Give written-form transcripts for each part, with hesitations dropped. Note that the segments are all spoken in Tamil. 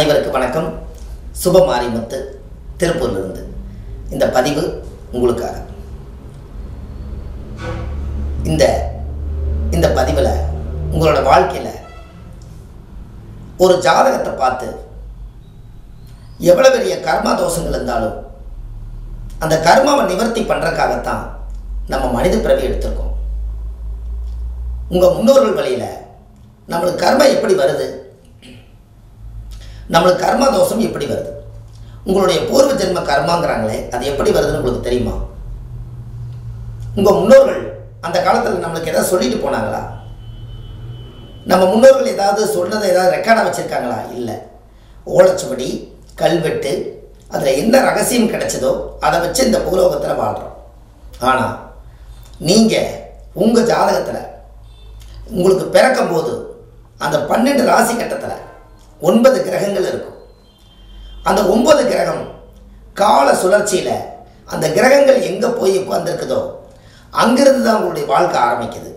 அனைவருக்கும் வணக்கம். சுப மாரிமுத்து திருப்பூரிலிருந்து இந்த பதிவு உங்களுக்காக. இந்த பதிவில் உங்களோட வாழ்க்கையில் ஒரு ஜாதகத்தை பார்த்து எவ்வளோ பெரிய கர்மா தோஷங்கள் இருந்தாலும் அந்த கர்மாவை நிவர்த்தி பண்ணுறதுக்காகத்தான் நம்ம மனித பிறவி எடுத்திருக்கோம். உங்கள் முன்னோர்கள் வழியில் நம்மளுக்கு கர்மா எப்படி வருது, நம்மளுக்கு கர்மா தோஷம் எப்படி வருது, உங்களுடைய பூர்வ ஜென்ம கர்மாங்கிறாங்களே அது எப்படி வருதுன்னு உங்களுக்கு தெரியுமா? உங்கள் முன்னோர்கள் அந்த காலத்தில் நம்மளுக்கு ஏதாவது சொல்லிட்டு போனாங்களா? நம்ம முன்னோர்கள் ஏதாவது சொன்னதை ஏதாவது ரெக்கார்டாக வச்சுருக்காங்களா? இல்லை. ஓலைச்சுவடி, கல்வெட்டு, அதில் என்ன ரகசியம் கிடைச்சதோ அதை வச்சு இந்த பூலோகத்தில் வாழ்கிறோம். ஆனால் நீங்கள் உங்கள் ஜாதகத்தில் உங்களுக்கு பிறக்கும்போது அந்த 12 ராசி கட்டத்தில் 9 கிரகங்கள் இருக்கும். அந்த 9 கிரகம் கால சுழற்சியில் அந்த கிரகங்கள் எங்கே போய் உட்கார்ந்துருக்குதோ அங்கிருந்து தான் உங்களுடைய வாழ்க்கை ஆரம்பிக்குது.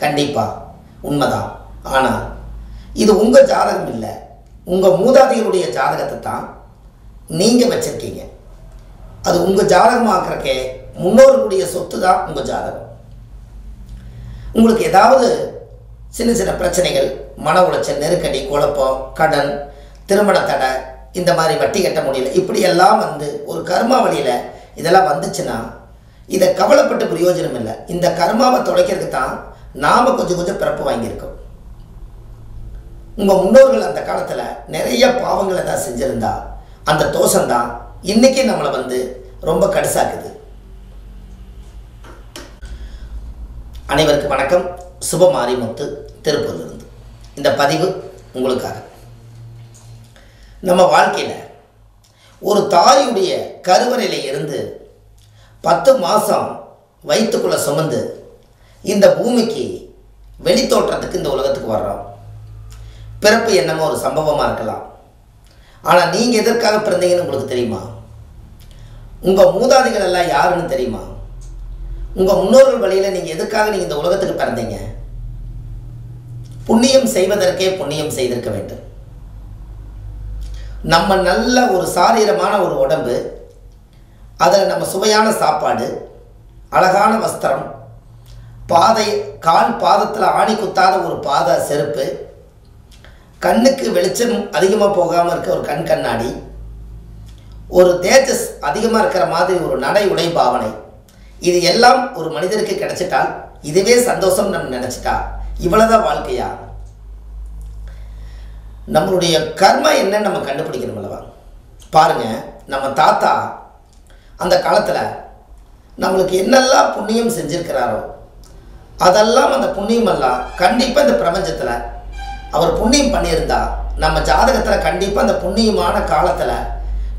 கண்டிப்பாக உண்மைதான். ஆனால் இது உங்கள் ஜாதகம் இல்லை, உங்கள் மூதாதையருடைய ஜாதகத்தை தான் நீங்கள் வச்சுருக்கீங்க. அது உங்கள் ஜாதகமாக்குறக்கே முன்னோர்களுடைய சொத்து தான் உங்கள் ஜாதகம். உங்களுக்கு ஏதாவது சின்ன சின்ன பிரச்சனைகள், மன உளைச்சல், நெருக்கடி, குழப்பம், கடன், திருமண தடை, இந்த மாதிரி வட்டி கட்ட முடியல, இப்படியெல்லாம் ஒரு கர்மா வழியில் இதெல்லாம் வந்துச்சுன்னா இதை கவலைப்பட்டு பிரயோஜனம் இல்லை. இந்த கர்மாவை தொலைக்கிறதுக்கு தான் நாம் கொஞ்சம் கொஞ்சம் பிறப்பு வாங்கியிருக்கோம். உங்கள் முன்னோர்கள் அந்த காலத்தில் நிறைய பாவங்களை தான் செஞ்சுருந்தா அந்த தோஷம்தான் இன்றைக்கி நம்மளை ரொம்ப கடுசாக்குது. அனைவருக்கும் வணக்கம். சுப மாரிமுத்து திருப்பூரிலிருந்து இந்த பதிவு உங்களுக்காக. நம்ம வாழ்க்கையில் ஒரு தாயுடைய கருவறையில் இருந்து 10 மாதம் வயிற்றுக்குள்ளே சுமந்து இந்த பூமிக்கு வெளித்தோற்றத்துக்கு இந்த உலகத்துக்கு வர்றோம். பிறப்பு என்னமோ ஒரு சம்பவமாக இருக்கலாம். ஆனால் நீங்கள் எதற்காக பிறந்தீங்கன்னு உங்களுக்கு தெரியுமா? உங்கள் மூதாதிகள் எல்லாம் யாருன்னு தெரியுமா? உங்கள் முன்னோர்கள் வழியில் நீங்கள் எதுக்காக இந்த உலகத்துக்கு பிறந்தீங்க? புண்ணியம் செய்வதற்கே புண்ணியம் செய்திருக்க வேண்டும். நம்ம நல்ல ஒரு சாரீரமான ஒரு உடம்பு, அதில் நம்ம சுவையான சாப்பாடு, அழகான வஸ்திரம், கால் பாதத்தில் ஆணி குத்தாத ஒரு பாத செருப்பு, கண்ணுக்கு வெளிச்சம் அதிகமாக போகாமல் இருக்க ஒரு கண்ணாடி, ஒரு தேஜஸ் அதிகமாக இருக்கிற மாதிரி ஒரு நடை உடை பாவனை, இது எல்லாம் ஒரு மனிதருக்கு கிடைச்சிட்டால் இதுவே சந்தோஷம் நம்ம நினச்சிட்டா இவ்வளோதான் வாழ்க்கையா? நம்மளுடைய கர்மா என்னன்னு நம்ம கண்டுபிடிக்கணும் அல்லவா? பாருங்கள், நம்ம தாத்தா அந்த காலத்தில் நம்மளுக்கு என்னெல்லாம் புண்ணியம் செஞ்சுருக்கிறாரோ அதெல்லாம் அந்த புண்ணியமெல்லாம் கண்டிப்பாக இந்த பிரபஞ்சத்தில் அவர் புண்ணியம் பண்ணியிருந்தா நம்ம ஜாதகத்தில் கண்டிப்பாக அந்த புண்ணியமான காலத்தில்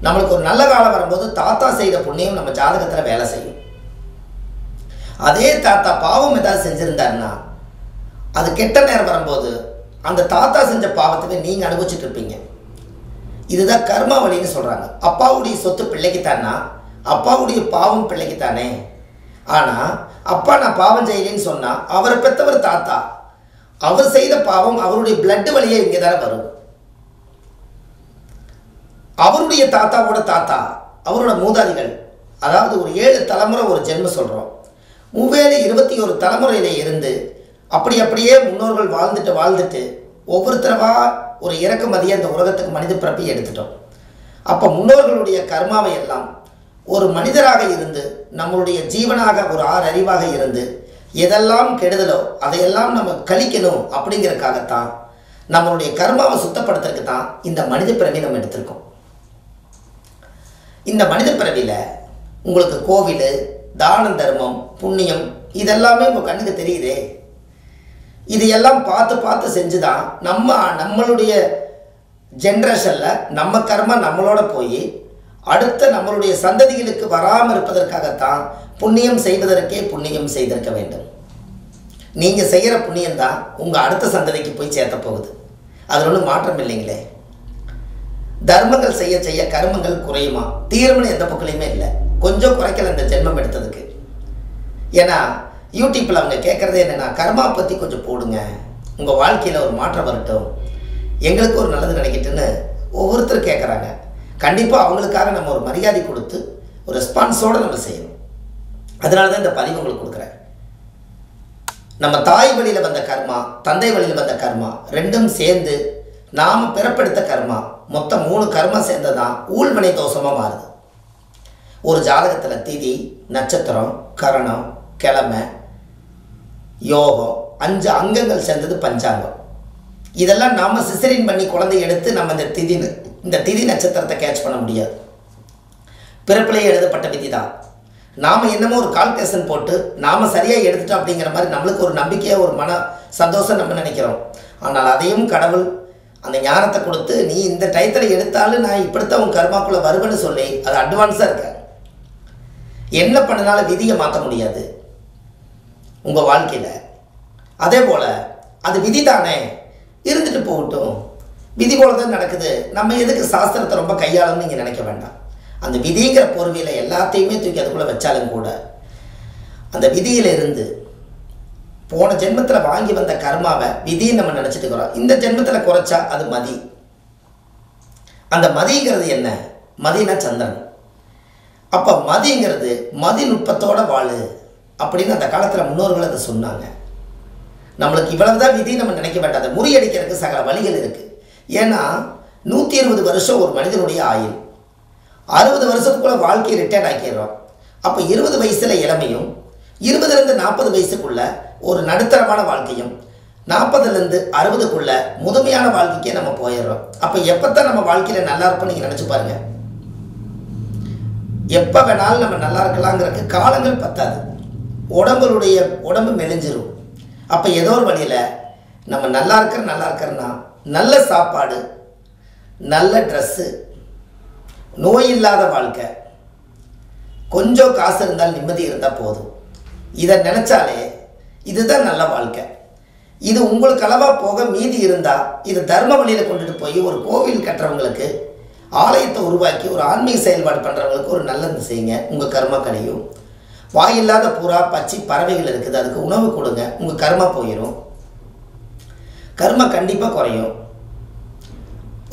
நம்மளுக்கு ஒரு நல்ல காலம் வரும்போது தாத்தா செய்த புண்ணியம் நம்ம ஜாதகத்தில் வேலை செய்யும். அதே தாத்தா பாவம் ஏதாவது செஞ்சுருந்தாருன்னா அது கெட்ட நேரம் வரும்போது அந்த தாத்தா செஞ்ச பாவத்தை நீங்கள் அனுபவிச்சுட்டு இருப்பீங்க. இதுதான் கர்மா வழின்னு சொல்கிறாங்க. அப்பாவுடைய சொத்து பிள்ளைக்குத்தானா, அப்பாவுடைய பாவம் பிள்ளைக்குத்தானே. ஆனால் அப்பா நான் பாவம் செய்யலைன்னு சொன்னால் அவரை பெற்றவர் தாத்தா, அவர் செய்த பாவம் அவருடைய பிளட் வழியே இங்கே தானே வரும். அவருடைய தாத்தாவோட தாத்தா, அவரோட மூதாதிகள், அதாவது ஒரு 7 தலைமுறை ஒரு ஜென்மம் சொல்கிறோம். 21 தலைமுறையில இருந்து அப்படியே முன்னோர்கள் வாழ்ந்துட்டு ஒவ்வொருத்தரவா ஒரு இறக்குமதியை அந்த உலகத்துக்கு மனித பிறப்பை எடுத்துட்டோம். அப்போ முன்னோர்களுடைய கர்மாவை எல்லாம் ஒரு மனிதராக இருந்து நம்மளுடைய ஜீவனாக ஒரு 6 அறிவாக இருந்து எதெல்லாம் கெடுதலோ அதையெல்லாம் நம்ம கழிக்கணும் அப்படிங்கிறதுக்காகத்தான் நம்மளுடைய கர்மாவை சுத்தப்படுத்துறதுக்கு தான் இந்த மனித பிறவி நம்ம எடுத்திருக்கோம். இந்த மனித பிறவியில் உங்களுக்கு கோவில், தானம், தர்மம், புண்ணியம் இதெல்லாமே உங்கள் கண்ணுக்கு தெரியுதே. இதையெல்லாம் பார்த்து செஞ்சுதான் நம்மளுடைய ஜென்ரேஷனில் நம்ம கர்மா நம்மளோட போய் அடுத்த நம்மளுடைய சந்ததிகளுக்கு வராமல் இருப்பதற்காகத்தான் புண்ணியம் செய்வதற்கே புண்ணியம் செய்திருக்க வேண்டும். நீங்கள் செய்கிற புண்ணியம்தான் உங்கள் அடுத்த சந்ததிக்கு போய் சேர்த்த போகுது. அதில் ஒன்றும் மாற்றம் இல்லைங்களே. தர்மங்கள் செய்ய செய்ய கர்மங்கள் குறையுமா? தீர்வுன்னு எந்த பக்கலையுமே இல்லை. கொஞ்சம் குறைக்கல இந்த ஜென்மம் எடுத்ததுக்கு. ஏன்னா யூடியூப்பில் அவங்க கேட்குறதே என்னென்னா, கர்மா பற்றி கொஞ்சம் போடுங்க, உங்கள் வாழ்க்கையில் ஒரு மாற்றம் வரட்டும், எங்களுக்கு ஒரு நல்லது நினைக்கிட்டுன்னு ஒவ்வொருத்தரும் கேட்குறாங்க. கண்டிப்பாக அவங்களுக்காக நம்ம ஒரு மரியாதை கொடுத்து ஒரு ரெஸ்பான்ஸோடு நம்ம செய்யணும். அதனால தான் இந்த பதிவு உங்களுக்கு கொடுக்குறேன். நம்ம தாய் வழியில் வந்த கர்மா, தந்தை வழியில் வந்த கர்மா ரெண்டும் சேர்ந்து நாம் பிறப்பெடுத்த கர்மா, மொத்தம் 3 கர்மா சேர்ந்து தான் ஊழ்வினை தோஷமாக மாறுது. ஒரு ஜாதகத்தில் திதி, நட்சத்திரம், கரணம், கிழமை, யோகம் 5 அங்கங்கள் சேர்ந்தது பஞ்சாங்கம். இதெல்லாம் நாம் சிசரின் பண்ணி குழந்தை எடுத்து நம்ம இந்த திதி நட்சத்திரத்தை கேட்ச் பண்ண முடியாது. பிறப்பிலேயே எழுதப்பட்ட விதி தான். நாம் என்னமோ ஒரு கால்குலேஷன் போட்டு நாம் சரியாக எடுத்துட்டோம் அப்படிங்கிற மாதிரி நம்மளுக்கு ஒரு நம்பிக்கையாக ஒரு மன சந்தோஷம் நம்ம நினைக்கிறோம். ஆனால் அதையும் கடவுள் அந்த ஞானத்தை கொடுத்து நீ இந்த டயத்தில் எடுத்தாலும் நான் இப்படித்தான் உன் கர்மாக்குள்ளே வருவேன்னு சொல்லி அது அட்வான்ஸாக இருக்க. என்ன பண்ணினாலும் விதியை மாற்ற முடியாது உங்கள் வாழ்க்கையில். அதே போல் அது விதி தானே, இருந்துட்டு போகட்டும், விதி போல தான் நடக்குது, நம்ம எதுக்கு சாஸ்திரத்தை ரொம்ப கையாளணும்னு நீங்கள் நினைக்க வேண்டாம். அந்த விதிங்கிற பொறுமையில் எல்லாத்தையுமே தூக்கி அதுக்குள்ளே வச்சாலும் கூட அந்த விதியிலிருந்து போன ஜென்மத்தில் வாங்கி வந்த கர்மாவை விதின்னு நம்ம நினச்சிட்டு இருக்கிறோம். இந்த ஜென்மத்தில் குறைச்சா அது மதி. அந்த மதிங்கிறது என்ன? மதினா சந்திரன். அப்போ மதிங்கிறது மதி நுட்பத்தோட வாழு அப்படின்னு அந்த காலத்தில் முன்னோர்கள் அதை சொன்னாங்க. நம்மளுக்கு இவ்வளவுதான் விதி நம்ம நினைக்க வேண்டாம். அதை முறியடிக்கிறதுக்கு சகல வழிகள் இருக்குது. ஏன்னா 120 வருஷம் ஒரு மனிதனுடைய ஆயுள். 60 வருஷத்துக்குள்ள வாழ்க்கையை ரிட்டையர்ட் ஆக்கிடுறோம். அப்போ 20 வயசில் இளமையும் 20லேருந்து 40 வயசுக்குள்ள ஒரு நடுத்தரமான வாழ்க்கையும் 40லேருந்து 60க்குள்ள முதுமையான வாழ்க்கைக்கே நம்ம போயிடுறோம். அப்போ எப்போத்தான் நம்ம வாழ்க்கையில் நல்லா இருப்போம் நீங்கள் நினச்சி பாருங்க. எப்போ வேணாலும் நம்ம நல்லா இருக்கலாங்கிறதுக்கு காலங்கள் பத்தாது. உடம்பு மெலிஞ்சிரும். அப்போ ஏதோ ஒரு வழியில் நம்ம நல்லா இருக்கிறன்னா நல்ல சாப்பாடு, நல்ல ட்ரெஸ்ஸு, நோய் இல்லாத வாழ்க்கை, கொஞ்சம் காசு இருந்தால் நிம்மதி இருந்தால் போதும். இதை நினச்சாலே இதுதான் நல்ல வாழ்க்கை. இது உங்களுக்கு அளவாக போக மீதி இருந்தால் இது தர்ம வழியில் கொண்டுட்டு போய் ஒரு கோவில் கட்டுறவங்களுக்கு, ஆலயத்தை உருவாக்கி ஒரு ஆன்மீக செயல்பாடு பண்ணுறவங்களுக்கு ஒரு நல்லது செய்யுங்க. உங்கள் கர்மா கழியும். வாயில்லாத புறா, பச்சி, பறவைகள் இருக்குது, அதுக்கு உணவு கொடுங்க, உங்கள் கர்மா போயிடும். கர்மா கண்டிப்பாக குறையும்.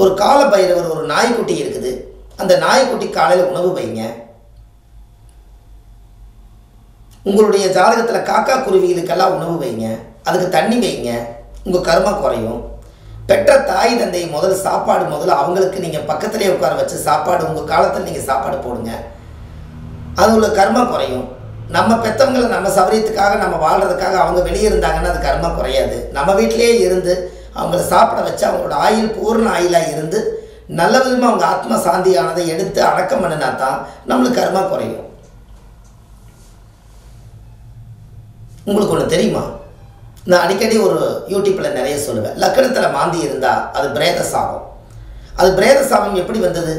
ஒரு கால பைரவர் ஒரு நாய்க்குட்டி இருக்குது, அந்த நாய்க்குட்டி காலையில் உணவு வைங்க. உங்களுடைய ஜாதகத்தில் காக்கா குருவிகளுக்கெல்லாம் உணவு வைங்க, அதுக்கு தண்ணி வைங்க, உங்கள் கர்மா குறையும். பெற்ற தாய் தந்தையை முதல்ல அவங்களுக்கு நீங்கள் பக்கத்துலேயே உட்கார வச்சு சாப்பாடு உங்கள் காலத்தில் நீங்கள் சாப்பாடு போடுங்க. அது உள்ள கர்மா குறையும். நம்ம பெற்றவங்களை நம்ம சௌரியத்துக்காக நம்ம வாழ்கிறதுக்காக அவங்க வெளியே இருந்தாங்கன்னா அது கர்மா குறையாது. நம்ம வீட்டிலேயே இருந்து அவங்கள சாப்பிட வச்சு அவங்களோட ஆயுள் பூர்ண ஆயுளாக இருந்து நல்ல விதமாக அவங்க ஆத்மா சாந்தியானதை எடுத்து அடக்கம் பண்ணினா தான் நம்மளுக்கு கர்மா குறையும். உங்களுக்கு ஒன்று தெரியுமா? நான் அடிக்கடி ஒரு யூடியூப்பில் நிறைய சொல்லுவேன். லக்கணத்தில் மாந்தி இருந்தால் அது பிரேத சாபம். அது பிரேத சாபம் எப்படி வந்தது?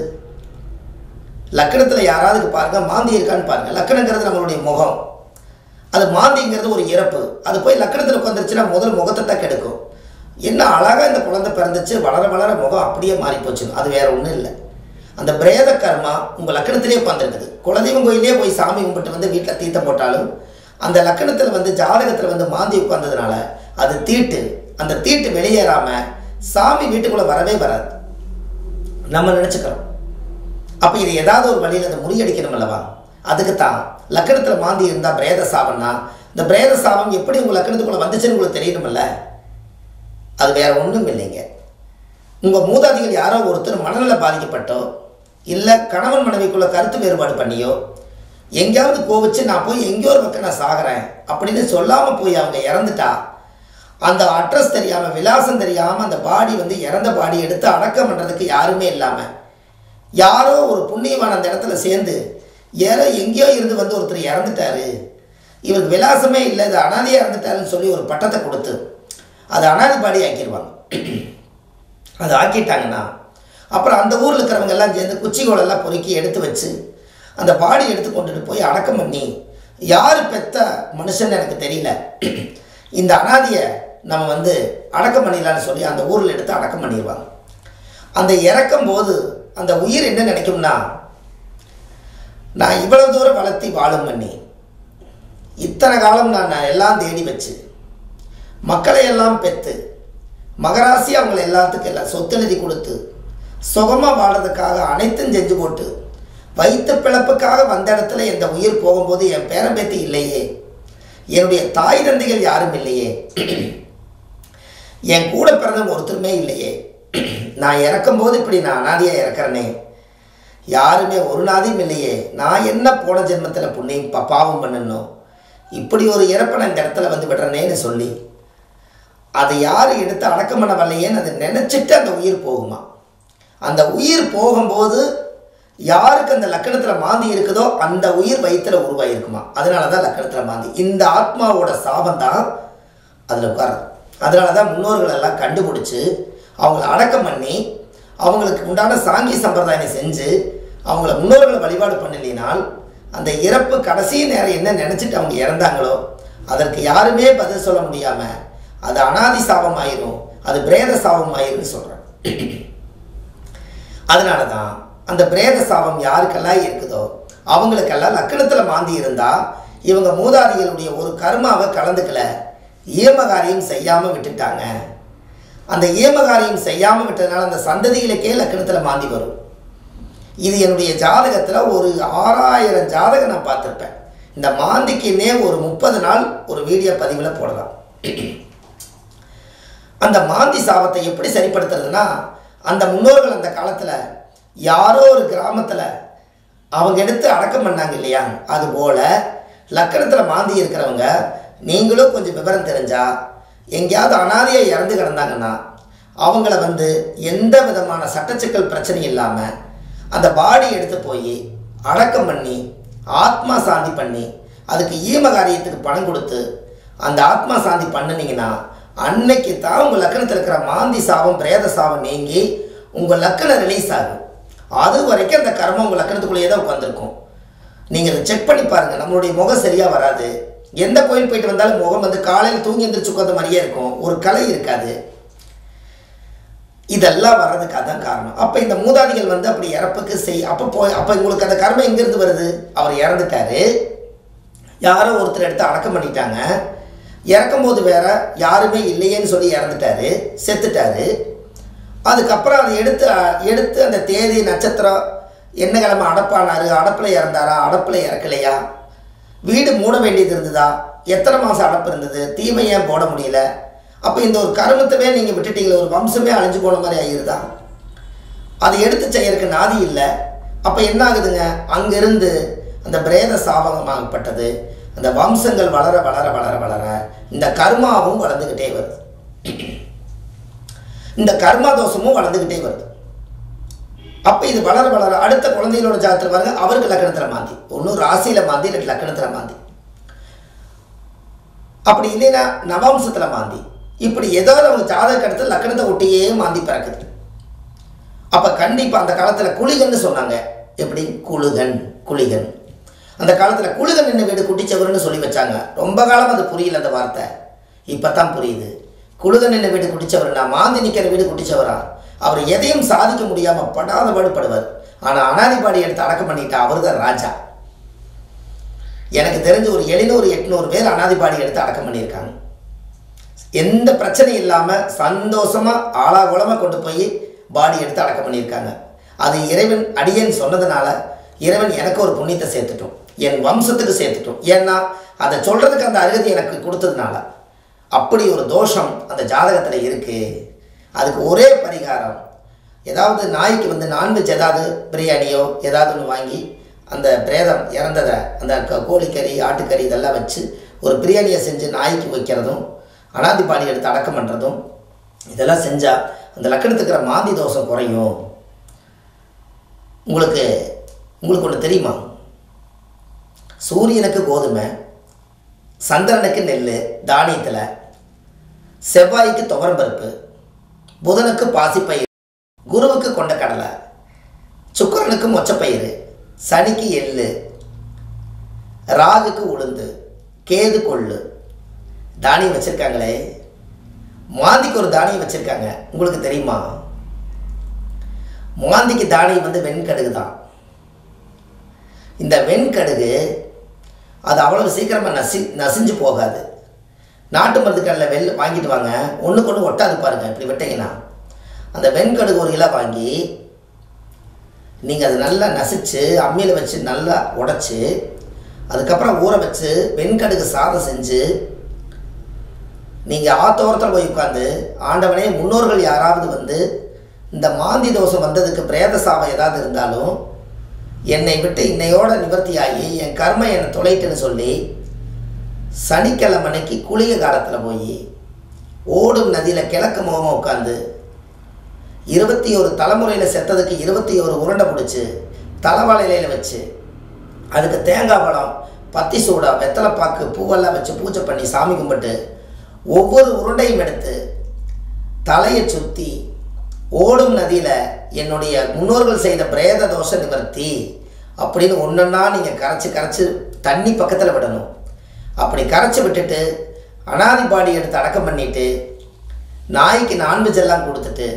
லக்கணத்தில் யாராவது பாருங்கள் மாந்தி இருக்கான்னு பாருங்கள். லக்கணங்கிறது நம்மளுடைய முகம், அது மாந்திங்கிறது ஒரு இறப்பு. அது போய் லக்கணத்தில் உட்காந்துருச்சுன்னா முதல் முகத்தை தான் கெடுக்கும். என்ன அழகாக இந்த குழந்தை பிறந்துச்சு, வளர வளர முகம் அப்படியே மாறி போச்சு. அது வேறு ஒன்றும் இல்லை. அந்த பிரேத கர்மா உங்கள் லக்கணத்திலே உட்காந்துருக்குது. குலதெய்வம் கோயிலே போய் சாமி கும்பிட்டு வந்து வீட்டில் தீர்த்தம் போட்டாலும் அந்த லக்கணத்தில் ஜாதகத்தில் மாந்தி உட்கார்ந்ததுனால அது தீட்டு. அந்த தீட்டு வெளியேறாமல் சாமி வீட்டுக்குள்ளே வரவே வராது நம்ம நினச்சிக்கிறோம். அப்போ இது ஏதாவது ஒரு வழியில் அதை முறியடிக்கணும் அல்லவா? அதுக்கு தான் லக்கணத்தில் மாந்தி இருந்தால் பிரேத சாபம்னா இந்த பிரேத சாபம் எப்படி உங்கள் லக்கணத்துக்குள்ளே வந்துச்சுன்னு உங்களுக்கு தெரியணுமில்ல. அது வேறு ஒன்றும் இல்லைங்க. உங்கள் மூதாதிகள் யாரோ ஒருத்தர் மனநல பாதிக்கப்பட்டோ இல்லை கணவன் மனைவிக்குள்ளே கருத்து வேறுபாடு பண்ணியோ எங்கேயாவது கோவிச்சு நான் போய் எங்கேயோ ஒரு பக்கம் நான் சாகிறேன் அப்படின்னு சொல்லாமல் போய் அவங்க இறந்துட்டா அந்த அட்ரஸ் தெரியாமல் விலாசம் தெரியாமல் அந்த பாடி இறந்த பாடி எடுத்து அடக்கம் பண்ணுறதுக்கு யாருமே இல்லாமல் யாரோ ஒரு புண்ணியவான் அந்த இடத்துல சேர்ந்து எங்கேயோ இருந்து ஒருத்தர் இறந்துட்டாரு, இவருக்கு விலாசமே இல்லை, இது அனாதையாக இறந்துட்டாருன்னு சொல்லி ஒரு பட்டத்தை கொடுத்து அது அனாதை பாடி ஆக்கிடுவாங்க. அது ஆக்கிட்டாங்கன்னா அப்புறம் அந்த ஊரில் இருக்கிறவங்க எல்லாம் சேர்ந்து குச்சிகோலெல்லாம் பொறுக்கி எடுத்து வச்சு அந்த பாடி எடுத்து கொண்டுட்டு போய் அடக்கம் பண்ணி யார் பெத்த மனுஷன்னு எனக்கு தெரியல, இந்த அனாதியை நம்ம அடக்கம் பண்ணிடலான்னு சொல்லி அந்த ஊரில் எடுத்து அடக்கம் பண்ணிடுவாங்க. அந்த இறக்கும் போது அந்த உயிர் என்ன நினைக்கும்னா, நான் இவ்வளவு தூரம் வளர்த்தி வாழும் பண்ணி இத்தனை காலம் நான் எல்லாம் தேடி வச்சு மக்களை எல்லாம் பெற்று மகராசி அவங்களை எல்லாத்துக்கும் எல்லாம் சொத்து எழுதி கொடுத்து சுகமாக வாழறதுக்காக அனைத்தும் செஞ்சு போட்டு வயிற்று பிழப்புக்காக வந்த இடத்துல இந்த உயிர் போகும்போது என் பேரம்பேத்தி இல்லையே, என்னுடைய தாய் தந்தைகள் யாரும் இல்லையே, என் கூட பிறந்தவங்க ஒருத்தருமே இல்லையே, நான் இறக்கும்போது இப்படி நான் அனாதியாக இறக்குறேனே, யாருமே ஒரு நாதியும் இல்லையே, நான் என்ன போன ஜென்மத்தில் புண்ணியம் பாவம் பண்ணணும், இப்படி ஒரு இறப்பை நான் இந்த இடத்துல வந்து விடுறேனேன்னு சொல்லி அதை யார் எடுத்து அடக்கம் பண்ண வரலையேன்னு அதை நினச்சிட்டு அந்த உயிர் போகுமா. அந்த உயிர் போகும்போது யாருக்கு அந்த லக்கணத்தில் மாந்தி இருக்குதோ அந்த உயிர் வயிற்றில் உருவாயிருக்குமா. அதனால தான் லக்கணத்தில் மாந்தி. இந்த ஆத்மாவோட சாபம் தான் அதில் உட்காருது. அதனால தான் முன்னோர்கள் எல்லாம் கண்டுபிடிச்சி அவங்கள அடக்கம் பண்ணி அவங்களுக்கு உண்டான சாங்கிய சம்பிரதாயம் செஞ்சு அவங்கள முன்னோர்களை வழிபாடு பண்ணலினால் அந்த இறப்பு கடைசி நேரம் என்ன நினச்சிட்டு அவங்க இறந்தாங்களோ அதற்கு யாருமே பதில் சொல்ல முடியாமல் அது அனாதி சாபம் ஆயிரும், அது பிரேத சாபம் ஆயிரும்னு சொல்கிறேன். அதனால தான் அந்த பிரேத சாபம் யாருக்கெல்லாம் இருக்குதோ அவங்களுக்கெல்லாம் லக்கணத்தில் மாந்தி இருந்தால் இவங்க மூதாதிகளுடைய ஒரு கர்மாவை கலந்துக்கல, ஈமகாரியம் செய்யாமல் விட்டுட்டாங்க. அந்த ஈமகாரியம் செய்யாமல் விட்டதுனால அந்த சந்ததிகளுக்கே லக்கணத்தில் மாந்தி வரும். இது என்னுடைய ஜாதகத்தில் ஒரு 6000 ஜாதகம் நான் பார்த்துருப்பேன். இந்த மாந்திக்குன்னே ஒரு 30 நாள் ஒரு வீடியோ பதிவில் போடலாம். அந்த மாந்தி சாபத்தை எப்படி சரிப்படுத்துறதுன்னா, அந்த முன்னோர்கள் அந்த காலத்தில் யாரோ ஒரு கிராமத்தில் அவங்க எடுத்து அடக்கம் பண்ணாங்க இல்லையா, அதுபோல் லக்கணத்தில் மாந்தி இருக்கிறவங்க நீங்களும் கொஞ்சம் விவரம் தெரிஞ்சால் எங்கேயாவது அனாதையாக இறந்து கிடந்தாங்கன்னா அவங்கள வந்து எந்த விதமான சட்டச்சிக்கல் பிரச்சனை இல்லாமல் அந்த பாடி எடுத்து போய் அடக்கம் பண்ணி ஆத்மா சாந்தி பண்ணி அதுக்கு ஈமகாரியத்துக்கு பணம் கொடுத்து அந்த ஆத்மா சாந்தி பண்ணினீங்கன்னா அன்னைக்கு தான் உங்கள் லக்கணத்தில் இருக்கிற மாந்தி சாபம் பிரேத சாபம் நீங்கி உங்கள் லக்கணம் ரிலீஸ் ஆகும். அது வரைக்கும் அந்த கர்மம் உங்கள் லக்கணத்துக்குள்ளேயே தான் உட்காந்துருக்கும். நீங்கள் அதை செக் பண்ணி பாருங்கள். நம்மளுடைய முகம் சரியாக வராது. எந்த கோயில் போயிட்டு வந்தாலும் முகம் வந்து காலையில் தூங்கி எந்திரிச்சு உட்காந்த மாதிரியே இருக்கும், ஒரு கலை இருக்காது. இதெல்லாம் வர்றதுக்கு அதான் காரணம். அப்போ இந்த மூதாதிகள் வந்து அப்படி இறப்புக்கு அப்போ உங்களுக்கு அந்த கர்மம் எங்கேருந்து வருது? அவர் இறந்துட்டாரு, யாரோ ஒருத்தர் எடுத்து அடக்கம் பண்ணிட்டாங்க, இறக்கும்போது வேற யாருமே இல்லையேன்னு சொல்லி இறந்துட்டாரு, செத்துட்டாரு. அதுக்கப்புறம் அதை எடுத்து அந்த தேதி நட்சத்திரம் என்ன கிழமை அடப்பானாரு, அடப்பில் இறந்தாரா, அடப்பில் இறக்கலையா, வீடு மூட வேண்டியது இருந்ததா, எத்தனை மாதம் அடப்பு இருந்தது, தீமை ஏன் போட முடியல, அப்போ இந்த ஒரு கருமத்தவே நீங்கள் விட்டுட்டீங்களே, ஒரு வம்சமே அழிஞ்சு போன மாதிரி ஆகிருதா, அதை எடுத்து செய்யறதுக்கு நாதி இல்லை. அப்போ என்ன ஆகுதுங்க, அங்கிருந்து அந்த பிரேத சாபகமாகப்பட்டது அந்த வம்சங்கள் வளர வளர வளர வளர இந்த கர்மாவும் வளர்ந்துக்கிட்டே வருது, இந்த கர்மா தோஷமும் வளர்ந்துக்கிட்டே வருது. அப்போ இது வளர வளர அடுத்த குழந்தைகளோட ஜாதகத்தில் பாருங்க, அவருக்கு லக்கணத்தில் மாந்தி, ஒன்றும் ராசியில் மாந்தி இல்லை லக்கணத்தில் மாந்தி, அப்படி இல்லைன்னா நவம்சத்தில் மாந்தி, இப்படி ஏதாவது அவங்க ஜாதக கடத்தில் லக்கணத்தை ஒட்டியே மாந்தி பிறக்குது. அப்போ கண்டிப்பாக அந்த காலத்தில் குளிகன்னு சொன்னாங்க. எப்படி குளிகன் அந்த காலத்தில் குளிகன் என்ன வீடு குட்டிச்சவர்னு சொல்லி வச்சாங்க. ரொம்ப காலம் அது புரியல அந்த வார்த்தை, இப்போ தான் புரியுது. குளிகன் என்ன வீடு குட்டிச்சவர்னா மாந்தி நிற்கிற வீடு குட்டிச்சவரா, அவர் எதையும் சாதிக்க முடியாமல் படாத பாடுபடுவார். ஆனால் அனாதிபாடி எடுத்து அடக்கம் பண்ணிட்டா அவர் தான் ராஜா. எனக்கு தெரிஞ்சு ஒரு 700-800 பேர் அனாதிபாடி எடுத்து அடக்கம் பண்ணியிருக்காங்க. எந்த பிரச்சனையும் இல்லாமல் சந்தோஷமாக ஆளாகுலமாக கொண்டு போய் பாடி எடுத்து அடக்கம் பண்ணியிருக்காங்க. அது இறைவன் அடியேன்னு சொன்னதுனால இறைவன் எனக்கு ஒரு புண்ணியத்தை சேர்த்துட்டோம், என் வம்சத்துக்கு சேர்த்துட்டோம். ஏன்னா அதை சொல்கிறதுக்கு அந்த அருகதை எனக்கு கொடுத்ததுனால. அப்படி ஒரு தோஷம் அந்த ஜாதகத்தில் இருக்குது. அதுக்கு ஒரே பரிகாரம், ஏதாவது நாய்க்கு வந்து நான்வெஜ் ஏதாவது பிரியாணியோ ஏதாவது ஒன்று வாங்கி அந்த பிரேதம் இறந்ததை அந்த கோழிக்கறி ஆட்டுக்கறி இதெல்லாம் வச்சு ஒரு பிரியாணியை செஞ்சு நாய்க்கு வைக்கிறதும் அனாதிபாடி எடுத்து அடக்கம் பண்ணுறதும் இதெல்லாம் செஞ்சால் அந்த லக்கணத்துக்கிற மாந்தி தோஷம் குறையும். உங்களுக்கு ஒன்று தெரியுமா, சூரியனுக்கு கோதுமை, சந்திரனுக்கு நெல் தானியத்தில், செவ்வாய்க்கு துவரம்பருப்பு, புதனுக்கு பாசிப்பயிறு, குருவுக்கு கொண்டக்கடலை, சுக்கிரனுக்கு மொச்சப்பயிறு, சனிக்கு எள்ளு, ராகுக்கு உளுந்து, கேது கொள்ளு தானியம் வச்சுருக்காங்களே. மாந்திக்கு ஒரு தானியம் வச்சுருக்காங்க, உங்களுக்கு தெரியுமா? மாந்திக்கு தானியம் வந்து வெண்கடுகு தான். இந்த வெண்கடுகு அது அவ்வளவு சீக்கிரமாக நசிஞ்சு போகாது. நாட்டு மருந்து கடையில் வாங்கிட்டு வாங்க, ஒன்றுக்கு ஒன்று ஒட்டாது பாருங்கள். இப்படி விட்டீங்கன்னா அந்த வெண்கடுகு 1 கிலோ வாங்கி நீங்கள் அதை நல்லா நசிச்சு அம்மியில் வச்சு நல்லா உடைச்சி அதுக்கப்புறம் ஊற வச்சு வெண்கடுகு சாதம் செஞ்சு நீங்கள் ஆத்தோரத்தில் போய் உட்காந்து, ஆண்டவனே முன்னோர்கள் யாராவது வந்து இந்த மாந்தி தோஷம் வந்ததுக்கு பிரேத சாபம் ஏதாவது இருந்தாலும் என்னை விட்டு இன்னையோட நிவர்த்தியாகி என் கர்மம் என்னை தொலைட்டுன்னு சொல்லி சனிக்கிழமைக்கு குளிய காலத்தில் போய் ஓடும் நதியில் கிழக்கு முகமாக உட்காந்து 21 தலைமுறையில் செத்ததுக்கு 21 உருண்டை பிடிச்சி தலைவாழையில வச்சு அதுக்கு தேங்காய் பழம், பத்தி சூடா, வெத்தலைப்பாக்கு, பூவெல்லாம் வச்சு பூஜை பண்ணி சாமி கும்பிட்டு ஒவ்வொரு உருண்டையும் எடுத்து தலையை சுற்றி ஓடும் நதியில் என்னுடைய முன்னோர்கள் செய்த பிரேத தோஷ நிவர்த்தி அப்படின்னு ஒன்றொன்னா நீங்கள் கரைச்சி தண்ணி பக்கத்தில் விடணும். அப்படி கரைச்சி விட்டுட்டு அனாதி பாடி எடுத்து அடக்கம் பண்ணிவிட்டு நாய்க்கு நான்வெஜ் எல்லாம் கொடுத்துட்டு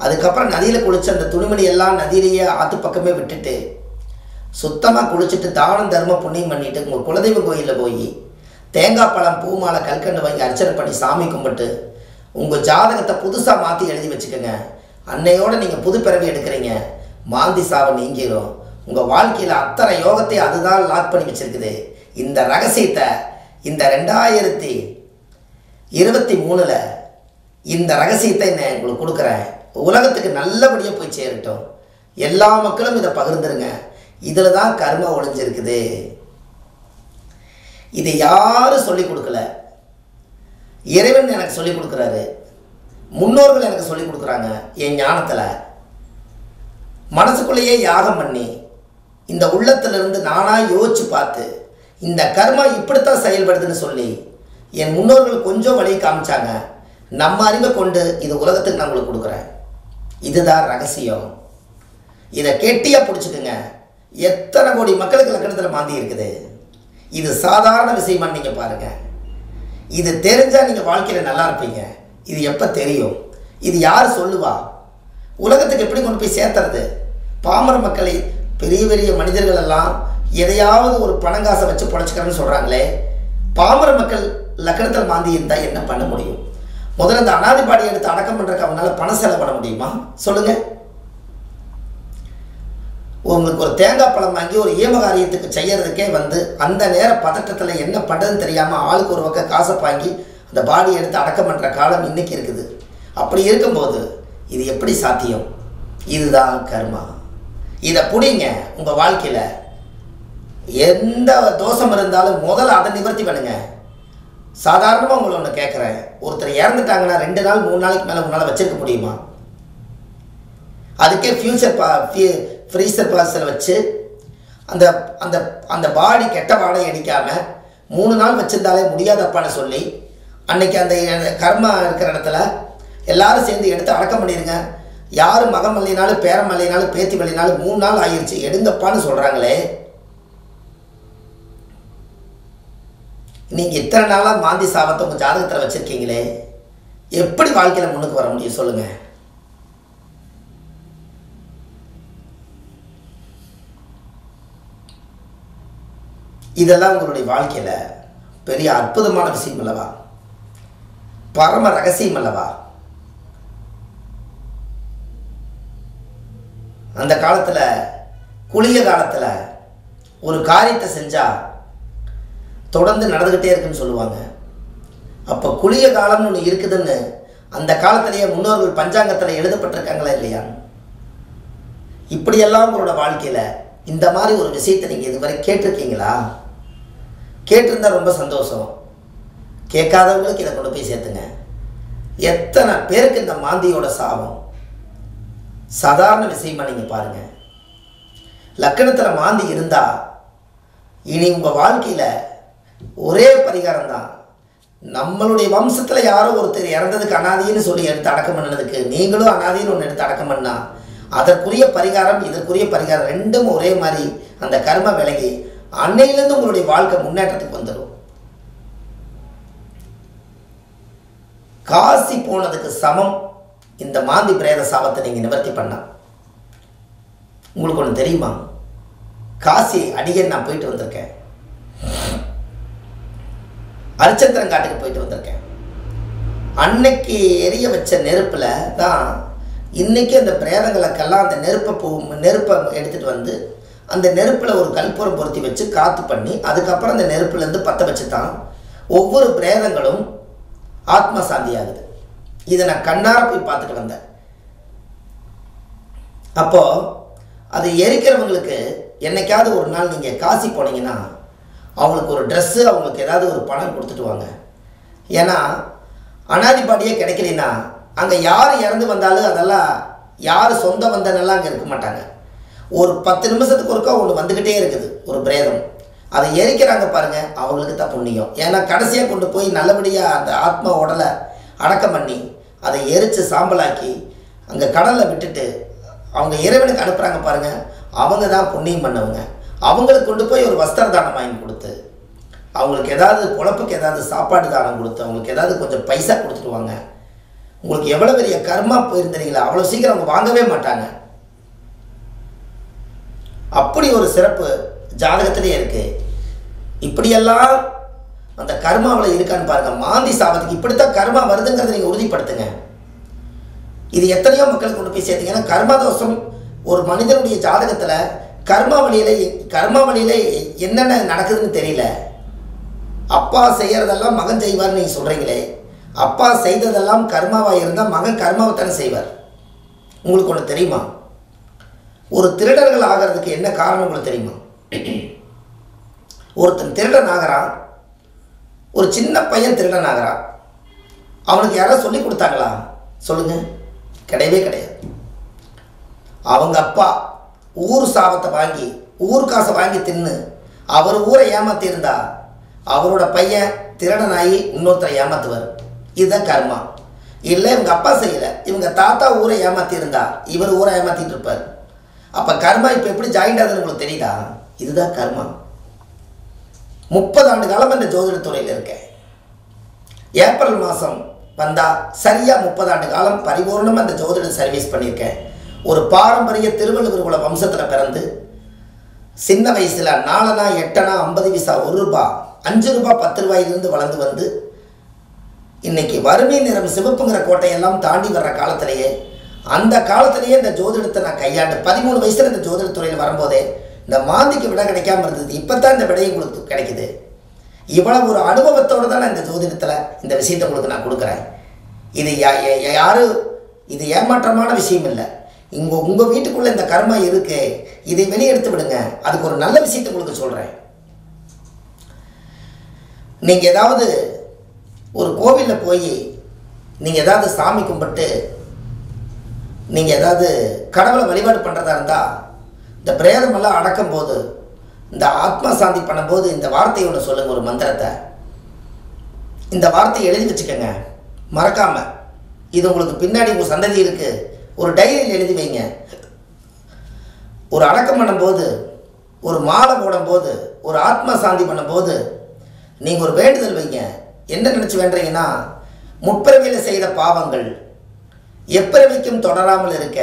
அதுக்கப்புறம் நதியில் குளித்து அந்த துணிமணி எல்லாம் நதியிலேயே ஆற்று பக்கமே விட்டுட்டு சுத்தமாக குளிச்சுட்டு தானம் தர்மம் புண்ணியம் பண்ணிவிட்டு உங்கள் குலதெய்வ கோயிலில் போய் தேங்காய் பழம், பூ மாலை, கல்கண்டு வாங்கி அர்ச்சனை பண்ணி சாமி கும்பிட்டு உங்கள் ஜாதகத்தை புதுசாக மாற்றி எழுதி வச்சுக்கோங்க. அன்னையோடு நீங்கள் புது பிறவி எடுக்கிறீங்க, மாந்தி சாவை நீங்கிடும். உங்கள் வாழ்க்கையில் அத்தனை யோகத்தை அதுதான் லாக் பண்ணி வச்சுருக்குது. இந்த ரகசியத்தை இந்த 2023 இந்த ரகசியத்தை நான் உங்களுக்கு கொடுக்குறேன். உலகத்துக்கு நல்லபடியாக போய் சேரட்டும். எல்லா மக்களும் இதை பகிர்ந்துருங்க. இதில் தான் கர்மா ஒளிஞ்சிருக்குது. இதை யாரும் சொல்லிக் கொடுக்கல. இறைவன் எனக்கு சொல்லிக் கொடுக்குறாரு, முன்னோர்கள் எனக்கு சொல்லிக் கொடுக்குறாங்க. என் ஞானத்தில் மனசுக்குள்ளேயே யாகம் பண்ணி இந்த உள்ளத்திலிருந்து நானாக யோசிச்சு பார்த்து இந்த கர்மா இப்படித்தான் செயல்படுதுன்னு சொல்லி என் முன்னோர்கள் கொஞ்சம் வழியை காமிச்சாங்க. நம்ம அறிவை கொண்டு இது உலகத்துக்கு நான் உங்களுக்கு கொடுக்குறேன். இதுதான் ரகசியம். இதை கெட்டியாக பிடிச்சிக்குங்க. எத்தனை கோடி மக்களுக்கு லக்கணத்தில் மாந்தி இருக்குது. இது சாதாரண விஷயமா நீங்கள் பாருங்கள். இது தெரிஞ்சால் நீங்கள் வாழ்க்கையில் நல்லா இருப்பீங்க. இது எப்போ தெரியும்? இது யார் சொல்லுவா? உலகத்துக்கு எப்படி கொண்டு போய் சேர்த்துறது? பாமர மக்களை பெரிய பெரிய மனிதர்கள் எல்லாம் எதையாவது ஒரு பணங்காசை வச்சு பொழைச்சிக்கிறேன்னு சொல்கிறாங்களே, பாமர மக்கள் லக்கணத்தில் மாந்தி இருந்தால் என்ன பண்ண முடியும்? முதல்ல இந்த அனாதி பாடி எடுத்து அடக்கம் பண்ணுறதுக்கு அவங்களால பணம் செலவு பண்ண முடியுமா சொல்லுங்கள்? உங்களுக்கு ஒரு தேங்காய் பழம் வாங்கி ஒரு ஏமகாரியத்துக்கு செய்யறதுக்கே வந்து அந்த நேர பதட்டத்தில் என்ன பண்ணுறதுன்னு தெரியாமல் ஆளுக்கு ஒரு பக்கம் காசை வாங்கி அந்த பாடி எடுத்து அடக்கம் பண்ணுற காலம் இன்றைக்கி இருக்குது. அப்படி இருக்கும்போது இது எப்படி சாத்தியம்? இதுதான் கர்மா. இதை பிடிங்க. உங்கள் வாழ்க்கையில் எந்த தோஷம் இருந்தாலும் முதல்ல அதை நிவர்த்தி பண்ணுங்க. சாதாரணமாக உங்களை ஒன்று கேட்குறேன், ஒருத்தர் இறந்துட்டாங்கன்னா 2 நாள் 3 நாளைக்கு மேலே உங்களால் வச்சிருக்க முடியுமா? அதுக்கே ஃப்ரீசர் பாக்ஸில் வச்சு அந்த அந்த அந்த பாடி கெட்ட வாடகை அடிக்காமல் 3 நாள் வச்சிருந்தாலே முடியாதப்பான்னு சொல்லி அன்னைக்கு அந்த கர்மா இருக்கிற இடத்துல எல்லாரும் சேர்ந்து எடுத்து அடக்கம் பண்ணிடுங்க. யாரும் மகன் மல்லினாலும் பேரம் மல்லினாலும் பேத்தி மல்லினாலும் 3 நாள் ஆயிடுச்சு எடுங்கப்பான்னு சொல்கிறாங்களே. நீங்கள் இத்தனை நாளாக மாந்தி சாபத்தை உங்கள் ஜாதகத்தில் வச்சுருக்கீங்களே, எப்படி வாழ்க்கையில் முன்னுக்கு வர முடியும் சொல்லுங்கள்? இதெல்லாம் உங்களுடைய வாழ்க்கையில் பெரிய அற்புதமான விஷயம் அல்லவா? பரம ரகசியம் அல்லவா? அந்த காலத்தில் குளிய காலத்தில் ஒரு காரியத்தை செஞ்சால் தொடர்ந்து நடந்துக்கிட்டே இருக்குன்னு சொல்லுவாங்க. அப்போ குளிய காலம்னு ஒன்று இருக்குதுன்னு அந்த காலத்திலேயே முன்னோர்கள் பஞ்சாங்கத்தில் எழுதப்பட்டிருக்காங்களா இல்லையா? இப்படியெல்லாம் உங்களோட வாழ்க்கையில் இந்த மாதிரி ஒரு விஷயத்தை நீங்கள் இதுவரை கேட்டிருக்கீங்களா? கேட்டிருந்தால் ரொம்ப சந்தோஷம். கேட்காதவங்களுக்கு இதை கொண்டு போய் சேர்த்துங்க. எத்தனை பேருக்கு இந்த மாந்தியோட சாபம் சாதாரண விஷயமா நீங்கள் பாருங்கள். லக்கணத்தில் மாந்தி இருந்தால் இனி உங்கள் வாழ்க்கையில் ஒரே பரிகாரம் தான். நம்மளுடைய வம்சத்தில் யாரோ ஒருத்தர் இறந்ததுக்கு அனாதின்னு சொல்லி எடுத்து அடக்கம் பண்ணதுக்கு நீங்களும் அனாதின்னு ஒன்று எடுத்து அடக்கம் பண்ணால் அதற்குரிய பரிகாரம் இதற்குரிய பரிகாரம் ரெண்டும் ஒரே மாதிரி அந்த கர்ம விலகி அன்னையிலேருந்து உங்களுடைய வாழ்க்கை முன்னேற்றத்துக்கு வந்துடும். காசி போனதுக்கு சமம் இந்த மாந்தி பிரேத சாபத்தை நீங்கள் நிவர்த்தி பண்ண. உங்களுக்கு ஒன்று தெரியுமா? காசி அடிக்கடி நான் போயிட்டு வந்திருக்கேன். அரிச்சந்திரங்காட்டுக்கு போயிட்டு வந்திருக்கேன். அன்னைக்கு எரிய வச்ச நெருப்பில் தான் இன்றைக்கி அந்த பிரேதங்களுக்கெல்லாம் அந்த நெருப்பை எடுத்துகிட்டு வந்து அந்த நெருப்பில் ஒரு கற்பூரம் பொருத்தி வச்சு காற்று பண்ணி அதுக்கப்புறம் அந்த நெருப்புலேருந்து பற்ற வச்சு தான் ஒவ்வொரு பிரேதங்களும் ஆத்ம சாந்தி ஆகுது. இதை நான் கண்ணார போய் பார்த்துட்டு வந்தேன். அப்போது அது எரிக்கிறவங்களுக்கு என்னைக்காவது ஒரு நாள் நீங்கள் காசி போனீங்கன்னா அவங்களுக்கு ஒரு ட்ரெஸ்ஸு, அவங்களுக்கு ஏதாவது ஒரு பணம் கொடுத்துட்டு வாங்க. ஏன்னா அனாதிபாடியே கிடைக்கலனா அங்கே யார் இறந்து வந்தாலும் அதெல்லாம் யார் சொந்த வந்தனெல்லாம் அங்கே இருக்க மாட்டாங்க. ஒரு 10 நிமிஷத்துக்கு ஒருக்கா ஒன்று வந்துக்கிட்டே இருக்குது ஒரு பிரேதம். அதை எரிக்கிறாங்க பாருங்கள், அவங்களுக்கு தான் புண்ணியம். ஏன்னா கடைசியாக கொண்டு போய் நல்லபடியாக அந்த ஆத்மா உடலை அடக்கம் பண்ணி அதை எரித்து சாம்பலாக்கி அங்கே கடலில் விட்டுட்டு அவங்க இறைவனுக்கு அனுப்புகிறாங்க பாருங்கள், அவங்க தான் புண்ணியம் பண்ணவங்க. அவங்களுக்கு கொண்டு போய் ஒரு வஸ்திர தானம் வாங்கி கொடுத்து, அவங்களுக்கு ஏதாவது பொழப்புக்கு ஏதாவது சாப்பாடு தானம் கொடுத்து, அவங்களுக்கு ஏதாவது கொஞ்சம் பைசா கொடுத்துட்டு வாங்க. உங்களுக்கு எவ்வளோ பெரிய கர்மா போயிருந்தீங்களா, அவ்வளோ சீக்கிரம் அவங்க வாங்கவே மாட்டாங்க. அப்படி ஒரு சிறப்பு ஜாதகத்திலே இருக்குது. இப்படியெல்லாம் அந்த கர்மாவில் இருக்கான்னு பாருங்கள். மாந்தி சாபத்துக்கு இப்படித்தான் கர்மா வருதுங்கிறத நீங்கள் உறுதிப்படுத்துங்க. இது எத்தனையோ மக்களுக்கு கொண்டு போய் சேர்த்தீங்க. ஏன்னா கர்மா தோஷம் ஒரு மனிதனுடைய ஜாதகத்தில் கர்மா வழியில் என்னென்ன நடக்குதுன்னு தெரியல. அப்பா செய்கிறதெல்லாம் மகன் செய்வார்னு நீங்கள் சொல்கிறீங்களே, அப்பா செய்ததெல்லாம் கர்மாவாக இருந்தால் மகன் கர்மாவை தானே செய்வார். உங்களுக்கு ஒன்று தெரியுமா? ஒரு திருடர்கள் ஆகிறதுக்கு என்ன காரணம் உங்களுக்கு தெரியுமா? ஒருத்தன் திருடன் ஆகிறான், ஒரு சின்ன பையன் திருடன் ஆகிறான். அவனுக்கு யாராவது சொல்லி கொடுத்தாங்களா சொல்லுங்கள்? கிடையவே கிடையாது. அவங்க அப்பா ஊர் சாபத்தை வாங்கி ஊர் காசை வாங்கி தின்னு அவர் ஊரை ஏமாற்றியிருந்தா அவரோட பையன் திருடனாகி இன்னொருத்தரை ஏமாற்றுவார். இதுதான் கர்மா. இல்லை இவங்க அப்பா செய்யலை, இவங்க தாத்தா ஊரை ஏமாற்றியிருந்தா இவர் ஊரை ஏமாற்றிட்டு இருப்பார். அப்போ கர்மா இப்போ எப்படி ஜாயிண்ட் ஆகுதுன்னு உங்களுக்கு தெரியுதா? இதுதான் கர்மா. 30 ஆண்டு காலம் இந்த ஜோதிடத்துறையில் இருக்கேன். ஏப்ரல் மாதம் வந்தால் சரியாக 30 ஆண்டு காலம் பரிபூர்ணமாக இந்த ஜோதிட சர்வீஸ் பண்ணியிருக்கேன். ஒரு பாரம்பரிய திருவள்ளுவர் குல வம்சத்தில் பிறந்து சின்ன வயசில் 4 8 50 பைசா 1 ரூபா 5 ரூபா 10 ரூபாயிலிருந்து வளர்ந்து வந்து இன்னைக்கு வறுமை நிறம் சிவப்புங்கிற கோட்டையெல்லாம் தாண்டி வர்ற காலத்திலேயே, அந்த காலத்திலேயே இந்த ஜோதிடத்தை நான் கையாண்டு 13 வயசில் இந்த ஜோதிடத்துறையில் வரும்போதே இந்த மாந்திக்கு விடை கிடைக்காம இருந்தது. இப்போ தான் இந்த விடையை உங்களுக்கு கிடைக்குது. இவ்வளவு ஒரு அனுபவத்தோடு தான் நான் இந்த ஜோதிடத்தில் இந்த விஷயத்தை உங்களுக்கு நான் கொடுக்குறேன். இது இது ஏமாற்றமான விஷயம் இல்லை. உங்கள் வீட்டுக்குள்ளே இந்த கர்மா இருக்கு, இதை வெளியெடுத்து விடுங்க. அதுக்கு ஒரு நல்ல விஷயத்தை உங்களுக்கு சொல்கிறேன். நீங்கள் ஏதாவது ஒரு கோவிலில் போய் நீங்கள் ஏதாவது சாமி கும்பிட்டு நீங்கள் ஏதாவது கடவுளை வழிபாடு பண்ணுறதா இருந்தால் இந்த பிரேதமெல்லாம் அடக்கும் போது இந்த ஆத்மா சாந்தி பண்ணும்போது இந்த வார்த்தையோட சொல்லுங்கள், ஒரு மந்திரத்தை. இந்த வார்த்தையை எழுதி வச்சுக்கோங்க மறக்காமல். இது உங்களுக்கு பின்னாடி உங்கள் சந்ததி இருக்குது, ஒரு டைரியில் எழுதி வைங்க. ஒரு அடக்கம் பண்ணும்போது, ஒரு மாலை போடும்போது, ஒரு ஆத்மா சாந்தி பண்ணும்போது நீங்கள் ஒரு வேண்டுதல் வைங்க. என்ன நினச்சி வேண்டுறீங்கன்னா, முற்பிறவியில் செய்த பாவங்கள் எப்பிறவிக்கும் தொடராமல் இருக்க,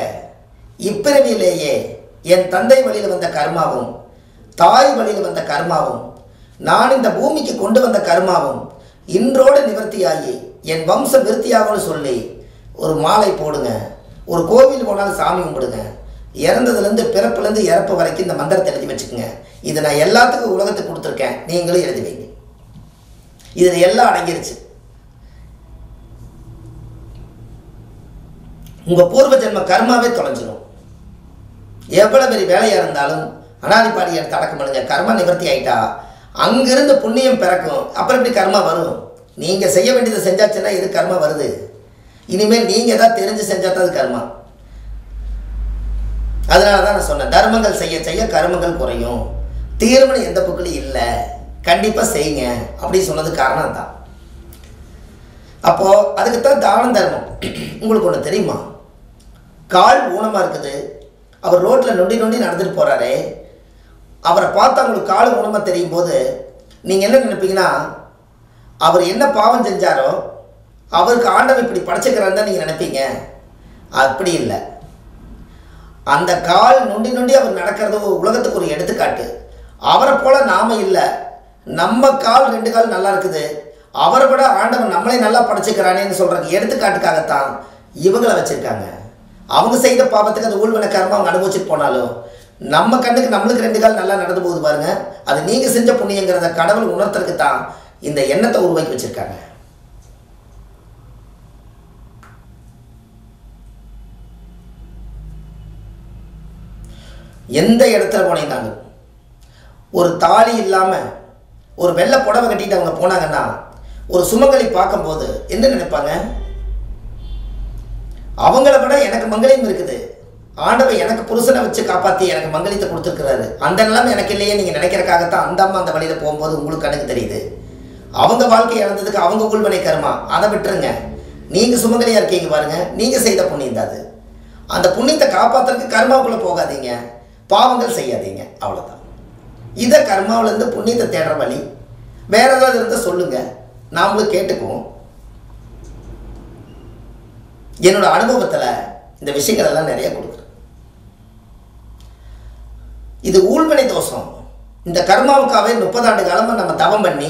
இப்பிறவியிலேயே என் தந்தை வழியில் வந்த கர்மாவும் தாய் வழியில் வந்த கர்மாவும் நான் இந்த பூமிக்கு கொண்டு வந்த கர்மாவும் இன்றோடு நிவர்த்தியாகி என் வம்சம் விருத்தியாகும்னு சொல்லி ஒரு மாலை போடுங்க. ஒரு கோவில் போனாலும் சாமி கும்பிடுங்க. இறந்ததுலேருந்து பிறப்புலேருந்து இறப்பு வரைக்கும் இந்த மந்திரத்தை எழுதி வச்சுக்கோங்க. இதை நான் எல்லாத்துக்கும் உலகத்துக்கு கொடுத்துருக்கேன், நீங்களும் எழுதி வைங்க. இதில் எல்லாம் அடங்கிருச்சு. உங்கள் பூர்வ ஜென்ம கர்மாவே தொலைஞ்சிடும். எவ்வளோ பெரிய வேலையாக இருந்தாலும் அனாதிபாடி எடுத்து அடக்கம் பண்ணுங்க. கர்மா நிவர்த்தி ஆகிட்டா அங்கிருந்து புண்ணியம் பிறக்கும். அப்புறம் எப்படி கர்மா வரும்? நீங்கள் செய்ய வேண்டியதை செஞ்சாச்சுன்னா இது கர்மா வருது. இனிமேல் நீங்கள் எதாவது தெரிஞ்சு செஞ்சால் தான் அது கர்மா. அதனால தான் நான் சொன்னேன், தர்மங்கள் செய்ய செய்ய கர்மங்கள் குறையும். தீர்மானம் எந்த புக்கிலும் இல்லை, கண்டிப்பாக செய்யுங்க அப்படின்னு சொன்னது காரணம் தான். அப்போது அதுக்குத்தான் தானம் தர்மம். உங்களுக்கு ஒன்று தெரியுமா? கால் ஊனமாக இருக்குது, அவர் ரோட்டில் நொண்டி நொண்டி நடந்துட்டு போகிறாரே, அவரை பார்த்தா உங்களுக்கு கால் ஊனமாக தெரியும் போது நீங்கள் என்ன நினைப்பீங்கன்னா, அவர் என்ன பாவம் செஞ்சாரோ அவருக்கு ஆண்டவன் இப்படி படைச்சிக்கிறான்னு தான் நீங்கள் நினைப்பீங்க. அப்படி இல்லை. அந்த கால் நொண்டி நொண்டி அவர் நடக்கிறது உலகத்துக்கு ஒரு எடுத்துக்காட்டு. அவரை போல் நாம் இல்லை, நம்ம கால் 2 கால் நல்லா இருக்குது, அவரை விட ஆண்டவன் நம்மளே நல்லா படைச்சிக்கிறானேன்னு சொல்கிறதுக்கு எடுத்துக்காட்டுக்காகத்தான் இவங்களை வச்சுருக்காங்க. அவங்க செய்த பாவத்துக்கு அந்த ஊழ்வினை கர்மா அவங்க அனுபவிச்சுட்டு போனாலும் நம்ம கண்ணுக்கு நம்மளுக்கு 2 கால் நல்லா நடந்து போகுது பாருங்க. அது நீங்கள் செஞ்ச புண்ணியங்கிறத கடவுள் உணர்த்துறதுக்கு தான் இந்த எண்ணத்தை உருவாக்கி வச்சிருக்காங்க. எந்த இடத்துல போனீங்கன்னாலும் ஒரு தாலி இல்லாமல் ஒரு வெள்ளை புடவை கட்டிட்டு அவங்க போனாங்கன்னா ஒரு சுமங்கலி பார்க்கும்போது என்ன நினைப்பாங்க? அவங்கள விட எனக்கு மங்கலியம் இருக்குது, ஆண்டவன் எனக்கு புருஷனை வச்சு காப்பாற்றி எனக்கு மங்கலியத்தை கொடுத்துருக்கிறாரு, அந்த நிலைமை எனக்கு இல்லையே நீங்கள் நினைக்கிறக்காகத்தான் அந்த அம்மா அந்த வழியில் போகும்போது உங்களுக்கு கணக்கு தெரியுது. அவங்க வாழ்க்கை இழந்ததுக்கு அவங்க ஊழ்வினை கர்மா, அதை விட்டுருங்க. நீங்கள் சுமங்கலியாக இருக்கீங்க பாருங்க, நீங்கள் செய்த புண்ணியம் தான் அது. அந்த புண்ணியத்தை காப்பாற்றுறதுக்கு கர்மாவுக்குள்ளே போகாதீங்க, பாவங்கள் செய்யாதீங்க, அவ்வளோதான். இதை கர்மாவிலேருந்து புண்ணியத்தை தேடுற வழி வேற ஏதாவது இருந்தால் சொல்லுங்கள், நாமளும் கேட்டுக்குவோம். என்னோட அனுபவத்தில் இந்த விஷயங்கள் எல்லாம் நிறைய கொடுக்குறேன். இது ஊழ்வினை தோஷம். இந்த கர்மாவுக்காகவே 30 ஆண்டு காலமாக நம்ம தவம் பண்ணி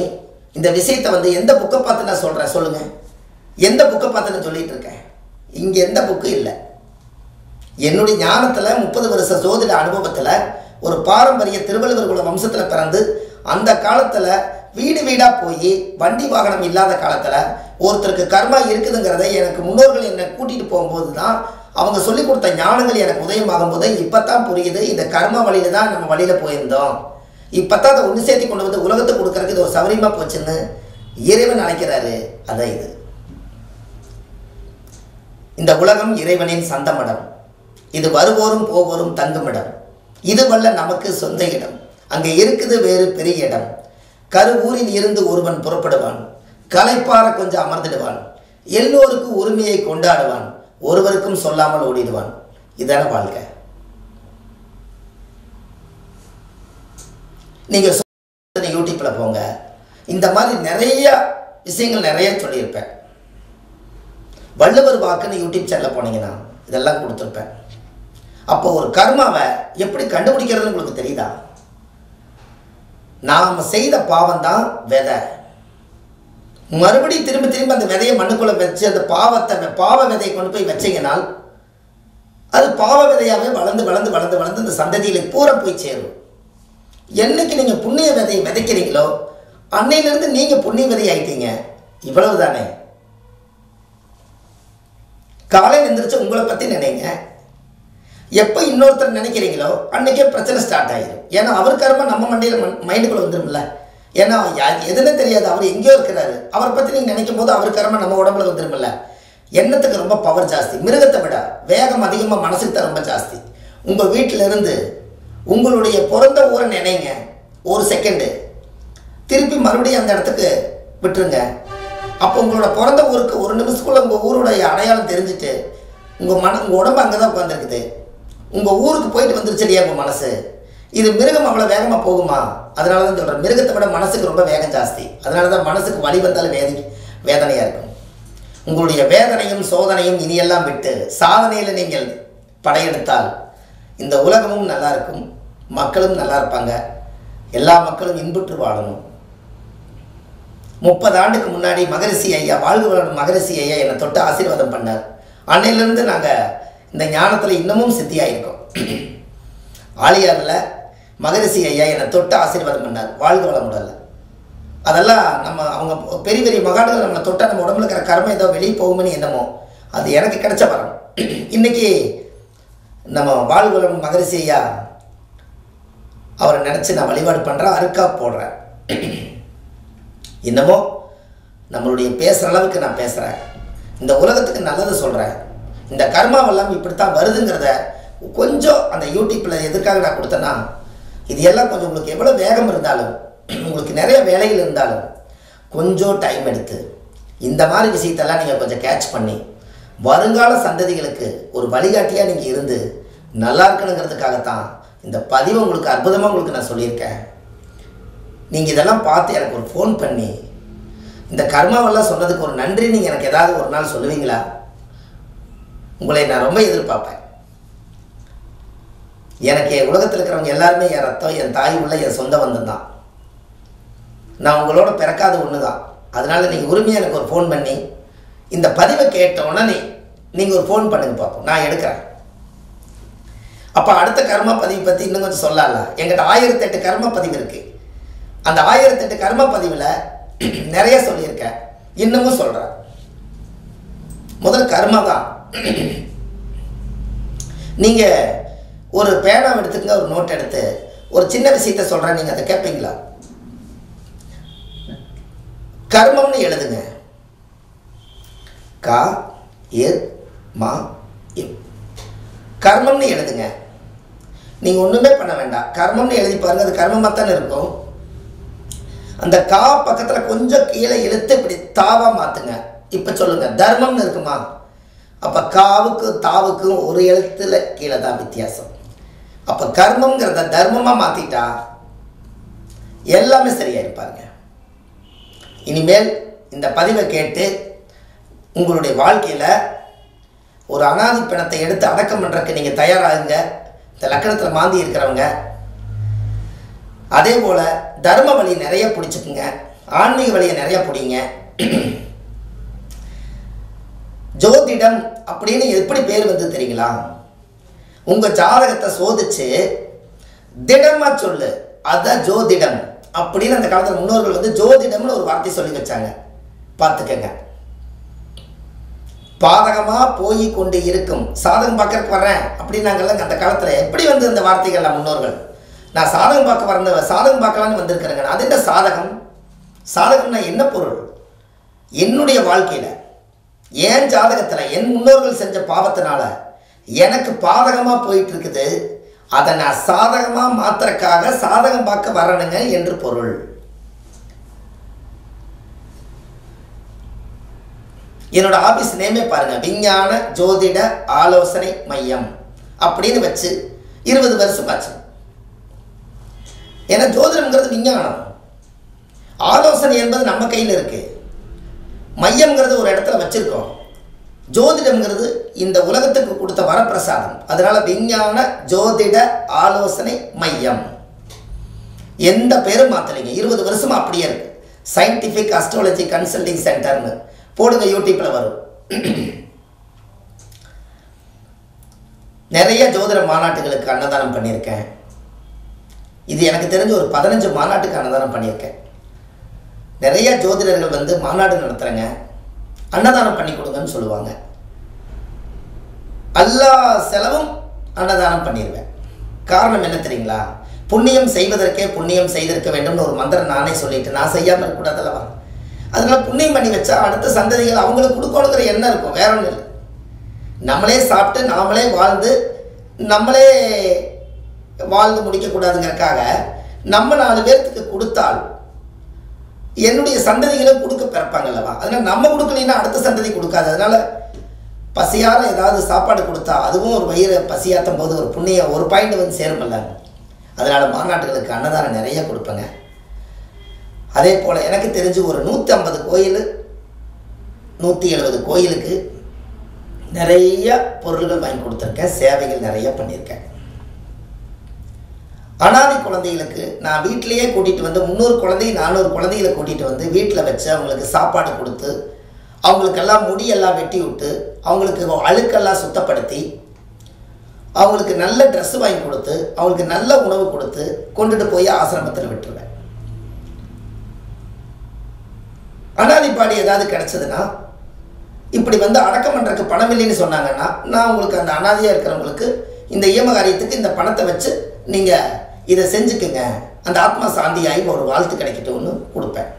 இந்த விஷயத்தை எந்த புக்கை பார்த்து நான் சொல்கிறேன் சொல்லுங்கள்? எந்த புக்கை பார்த்து நான் சொல்லிகிட்டு இருக்கேன்? இங்கே எந்த புக்கு இல்லை. என்னுடைய ஞானத்தில் 30 வருஷ ஜோதிட அனுபவத்தில் ஒரு பாரம்பரிய திருவள்ளுவர் குல வம்சத்தில் பிறந்து அந்த காலத்தில் வீடு வீடாக போய் வண்டி வாகனம் இல்லாத காலத்தில் ஒருத்தருக்கு கர்மா இருக்குதுங்கிறத எனக்கு முன்னோர்கள் என்னை கூட்டிகிட்டு போகும்போது தான் அவங்க சொல்லிக் கொடுத்த ஞானங்கள் எனக்கு உதயமாகும் போது இப்போ தான் புரியுது, இந்த கர்மா வழியில் தான் நம்ம வழியில் போயிருந்தோம். இப்போ தான் அதை ஒன்று சேர்த்தி கொண்டு வந்து உலகத்துக்கு கொடுக்கறதுக்கு இது ஒரு சௌரியமாக போச்சுன்னு இறைவன் அழைக்கிறாரு. அதான் இது. இந்த உலகம் இறைவனின் சந்தமடம், இது வருவோரும் போவோரும் தங்குமிடம், இது வல்ல நமக்கு சொந்த இடம், அங்கே இருக்குது வேறு பெரிய இடம், கருவூரில் இருந்து ஒருவன் புறப்படுவான், களைப்பார கொஞ்சம் அமர்ந்திடுவான், எல்லோருக்கும் உரிமையை கொண்டாடுவான், ஒருவருக்கும் சொல்லாமல் ஓடிடுவான். இதான வாழ்க்கை. நீங்க யூடியூப்ல போங்க, இந்த மாதிரி நிறைய விஷயங்கள் நிறைய சொல்லியிருப்பேன். வள்ளுவர் வாக்குன்னு யூடியூப் சேனல்ல போனீங்கன்னா இதெல்லாம் கொடுத்துருப்பேன். அப்போ ஒரு கர்மாவை எப்படி கண்டுபிடிக்கிறதுன்னு உங்களுக்கு தெரியுதா? நாம் செய்த பாவம் தான் விதை. மறுபடியும் திரும்ப திரும்ப அந்த விதையை மண்ணுக்குள்ள வச்சு அந்த பாவ விதையை கொண்டு போய் வச்சீங்கனால் அது பாவ விதையாவே வளர்ந்து வளர்ந்து வளர்ந்து வளர்ந்து இந்த சந்ததியில பூரா போய் சேரும். என்னைக்கு நீங்க புண்ணிய விதையை விதைக்கிறீங்களோ அன்னையிலிருந்து நீங்க புண்ணிய விதை ஆயிட்டீங்க. இவ்வளவு தானே. காலையில் எந்திரிச்சு உங்களை பத்தி நினைங்க. எப்போ இன்னொருத்தர் நினைக்கிறீங்களோ அன்னைக்கே பிரச்சனை ஸ்டார்ட் ஆயிடும். ஏன்னா அவர் கர்மா நம்ம மைண்டுக்குள்ள வந்துடும்ல. ஏன்னா எதுன்னு தெரியாது, அவர் எங்கேயோ இருக்கிறாரு, அவரை பற்றி நீங்கள் நினைக்கும் போது அவர் கர்மா நம்ம உடம்புல வந்துடும்ல. எண்ணத்துக்கு ரொம்ப பவர் ஜாஸ்தி. மிருகத்தை விட வேகம் அதிகமாக மனசுக்கு தான் ரொம்ப ஜாஸ்தி. உங்கள் வீட்டிலிருந்து உங்களுடைய பிறந்த ஊரை நினைங்க, ஒரு செகண்டு திருப்பி மறுபடியும் அந்த இடத்துக்கு விட்டுருங்க. அப்போ உங்களோட பிறந்த ஊருக்கு ஒரு நிமிஷத்துக்குள்ள உங்கள் ஊருடைய அடையாளம் தெரிஞ்சுட்டு உங்கள் உடம்பு அங்கே தான் உட்காந்துருக்குது. உங்கள் ஊருக்கு போயிட்டு வந்துருச்சு இல்லையா உங்கள் மனசு. இது மிருகம் அவ்வளோ வேகமாக போகுமா? அதனால தான் சொல்கிறேன், மிருகத்தை விட மனசுக்கு ரொம்ப வேகம் ஜாஸ்தி. அதனால தான் மனசுக்கு வலி வந்தாலும் வேதனையாக இருக்கும். உங்களுடைய வேதனையும் சோதனையும் இனியெல்லாம் விட்டு சாதனையில் நீங்கள் படையெடுத்தால் இந்த உலகமும் நல்லா இருக்கும், மக்களும் நல்லா இருப்பாங்க, எல்லா மக்களும் இன்புற்று வாழணும். 30 ஆண்டுக்கு முன்னாடி மகரிஷி ஐயா, வாழ்க வளரும் மகரிஷி ஐயா என்னை தொட்டு ஆசீர்வாதம் பண்ணார். அன்னையிலேருந்து நாங்கள் இந்த ஞானத்தில் இன்னமும் சித்தியாயிருக்கோம். ஆலியாரில் மகரிஷி ஐயா என்னை தொட்டு ஆசீர்வாதம் பண்ணார். வாழ்க வளமுடல. அதெல்லாம் அவங்க பெரிய பெரிய மகான்கள் நம்மளை தொட்டால் நம்ம உடம்புல இருக்கிற கர்மம் ஏதோ வெளியே போகும்னு என்னமோ அது எனக்கு கிடைச்ச வரம். இன்னைக்கு நம்ம வாழ்க வளரும் மகரிஷி ஐயா அவரை நினச்சி நான் வழிபாடு பண்ணுறேன், அருக்கா போடுறேன். இன்னமும் நம்மளுடைய பேசுகிற அளவுக்கு நான் பேசுகிறேன், இந்த உலகத்துக்கு நல்லது சொல்கிறேன். இந்த கர்மாவெல்லாம் இப்படித்தான் வருதுங்கிறத கொஞ்சம் அந்த யூடியூப்பில் எதுக்காக நான் கொடுத்தேன்னா, இது எல்லாம் கொஞ்சம் உங்களுக்கு எவ்வளோ வேகம் இருந்தாலும் உங்களுக்கு நிறைய வேலைகள் இருந்தாலும் கொஞ்சம் டைம் எடுத்து இந்த மாதிரி விஷயத்தெல்லாம் நீங்கள் கொஞ்சம் கேட்ச் பண்ணி வருங்கால சந்ததிகளுக்கு ஒரு வழிகாட்டியாக நீங்கள் இருந்து நல்லா இருக்கணுங்கிறதுக்காகத்தான் இந்த பதிவை உங்களுக்கு அற்புதமாக உங்களுக்கு நான் சொல்லியிருக்கேன். நீங்கள் இதெல்லாம் பார்த்து எனக்கு ஒரு ஃபோன் பண்ணி இந்த கர்மாவெல்லாம் சொன்னதுக்கு ஒரு நன்றி நீங்கள் எனக்கு ஏதாவது ஒரு நாள் சொல்லுவீங்களா? உங்களை நான் ரொம்ப எதிர்பார்ப்பேன். எனக்கு என் உலகத்தில் இருக்கிறவங்க எல்லாருமே என் ரத்தம், என் தாய் உள்ள என் சொந்த பந்தம் தான். நான் உங்களோட பிறக்காத ஒன்று தான். அதனால் நீங்கள் உரிமையாக எனக்கு ஒரு ஃபோன் பண்ணி இந்த பதிவை கேட்ட உடனே நீங்கள் ஒரு ஃபோன் பண்ணுங்க பார்ப்போம், நான் எடுக்கிறேன். அப்போ அடுத்த கர்ம பதிவு பற்றி இன்னும் கொஞ்சம் சொல்லலாம். எங்கிட்ட 1008 கர்ம பதிவு இருக்குது. அந்த 1008 கர்ம பதிவில் நிறைய சொல்லியிருக்கேன், இன்னமும் சொல்கிறேன். முதல் கர்மா தான். நீங்கள் ஒரு பேனாவை எடுத்துக்கங்க, ஒரு நோட் எடுத்து ஒரு சின்ன விஷயத்த சொல்கிறேன், நீங்கள் அதை கேட்பீங்களா? கர்மம்னு எழுதுங்க. கா எர் மா எம். கர்மம்னு எழுதுங்க. நீங்கள் ஒன்றுமே பண்ண வேண்டாம், கர்மம்னு எழுதி பாருங்க, அது கர்மமாக தானே இருக்கும். அந்த கா பக்கத்தில் கொஞ்சம் கீழே இழுத்து இப்படி தாவா மாற்றுங்க. இப்போ சொல்லுங்கள், தர்மம்னு இருக்குமா? அப்போ காவுக்கும் தாவுக்கும் ஒரு எழுத்துல கீழே தான் வித்தியாசம். அப்போ கர்மங்கிறத தர்மமாக மாற்றிட்டா எல்லாமே சரியாக இருப்பாருங்க. இனிமேல் இந்த பதிவை கேட்டு உங்களுடைய வாழ்க்கையில் ஒரு அனாதி பிணத்தை எடுத்து அடக்கம் பண்ணுறதுக்கு நீங்கள் தயாராகுங்க. இந்த லக்கணத்தில் மாந்தி இருக்கிறவங்க அதே போல் தர்ம வழி நிறைய பிடிச்சிக்குங்க, ஆன்மீக வழியை நிறைய பிடிங்க. ஜோதிடம் அப்படின்னு எப்படி பேர் வந்து தெரியுங்களா? உங்கள் ஜாதகத்தை சோதிச்சு திடமாக சொல்லு, அதுதான் ஜோதிடம் அப்படின்னு அந்த காலத்தில் முன்னோர்கள் வந்து ஜோதிடம்னு ஒரு வார்த்தை சொல்லி வச்சாங்க. பார்த்துக்கங்க. பாதகமாக போய் கொண்டு இருக்கும், சாதகம் பார்க்கறதுக்கு வர்றேன் அப்படின்னாங்கல்ல அந்த காலத்தில். எப்படி வந்து அந்த வார்த்தைகள்லாம் முன்னோர்கள்? நான் சாதகம் பார்க்க வரேன், சாதகம் பார்க்கலான்னு வந்திருக்கிறேங்க. அது என்ன சாதகம்? சாதகம்னா என்ன பொருள்? என்னுடைய வாழ்க்கையில் என் ஜாதகத்தில் என் முன்னோர்கள் செஞ்ச பாவத்தினால எனக்கு பாதகமாக போயிட்டு இருக்குது, அதை நான் சாதகமாக மாத்திரக்காக சாதகம் பார்க்க வரணுங்க என்று பொருள். என்னோட ஆபீஸ் நேமே பாருங்க, விஞ்ஞான ஜோதிட ஆலோசனை மையம் அப்படின்னு வச்சு 20 வருஷம் ஆச்சு. ஏன்னா ஜோதிடம்ங்கிறது விஞ்ஞானம், ஆலோசனை என்பது நம்ம கையில் இருக்கு, மையம்ங்கிறது ஒரு இடத்துல வச்சிருக்கோம். ஜோதிடம்ங்கிறது இந்த உலகத்துக்கு கொடுத்த வரப்பிரசாதம். அதனால விஞ்ஞான ஜோதிட ஆலோசனை மையம். எந்த பேரும் மாற்றலைங்க, 20 வருஷமா அப்படியே இருக்கு. சயின்டிஃபிக் அஸ்ட்ராலஜி கன்சல்டிங் சென்டர்னு போடுங்க, யூடியூப்ல வரும். நிறைய ஜோதிட மாநாட்டுகளுக்கு அன்னதானம் பண்ணியிருக்கேன். இது எனக்கு தெரிஞ்ச ஒரு 15 மாநாட்டுக்கு அன்னதானம் பண்ணியிருக்கேன். நிறைய ஜோதிடர்கள் வந்து மாநாடு நடத்துகிறேங்க, அன்னதானம் பண்ணி கொடுங்கன்னு சொல்லுவாங்க. எல்லா செலவும் அன்னதானம் பண்ணிடுவேன். காரணம் என்ன தெரியுங்களா? புண்ணியம் செய்வதற்கே புண்ணியம் செய்திருக்க வேண்டும்னு ஒரு மந்திரம் நானே சொல்லிட்டு நான் செய்யாமல் இருக்கக்கூடாதல்லவா. அதனால புண்ணியம் பண்ணி வச்சா அடுத்த சந்ததிகள் அவங்களுக்கு கொடுக்கணுங்கிற எண்ணம் இருக்கும், வேற ஒன்றும் இல்லை. நம்மளே சாப்பிட்டு நாமளே நம்மளே வாழ்ந்து முடிக்கக்கூடாதுங்கிறதுக்காக நம்ம 4 பேர்த்துக்கு கொடுத்தால் என்னுடைய சந்ததிகளும் கொடுக்க பிறப்பாங்கல்லவா. அதனால் நம்ம கொடுக்கலைன்னா அடுத்த சந்ததி கொடுக்காது. அதனால் பசியார ஏதாவது சாப்பாடு கொடுத்தா அதுவும் ஒரு வயிறு பசியாற்றும் போது ஒரு புண்ணியம் ஒரு பாயிண்ட் வந்து சேருமில்ல. அதனால் மாநாட்டுகளுக்கு அன்னதானம் நிறைய கொடுப்பேங்க. அதே போல் எனக்கு தெரிஞ்சு ஒரு 150 கோயில் 170 கோயிலுக்கு நிறைய பொருள்கள் வாங்கி கொடுத்துருக்கேன், சேவைகள் நிறைய பண்ணியிருக்கேன். அனாதை குழந்தைகளுக்கு நான் வீட்டிலையே கூட்டிகிட்டு வந்து 300 குழந்தை 400 குழந்தைகளை கூட்டிகிட்டு வந்து வீட்டில் வச்சு அவங்களுக்கு சாப்பாடு கொடுத்து அவங்களுக்கெல்லாம் முடியெல்லாம் வெட்டி விட்டு அவங்களுக்கு அழுக்கெல்லாம் சுத்தப்படுத்தி அவங்களுக்கு நல்ல ட்ரெஸ்ஸு வாங்கி கொடுத்து அவங்களுக்கு நல்ல உணவு கொடுத்து கொண்டுட்டு போய் ஆசிரமத்தில் விட்டுருவேன். அனாதைப்பாடி ஏதாவது கிடைச்சதுன்னா இப்படி வந்து அடக்கம் பண்ணுறதுக்கு பணம் இல்லைன்னு சொன்னாங்கன்னா நான் உங்களுக்கு அந்த அனாதையாக இருக்கிறவங்களுக்கு இந்த ஈம காரியத்துக்கு இந்த பணத்தை வச்சு நீங்கள் இதை செஞ்சுக்குங்க, அந்த ஆத்மா சாந்தியாகி ஒரு வாழ்த்து கிடைக்கட்டும்னு கொடுப்பேன்.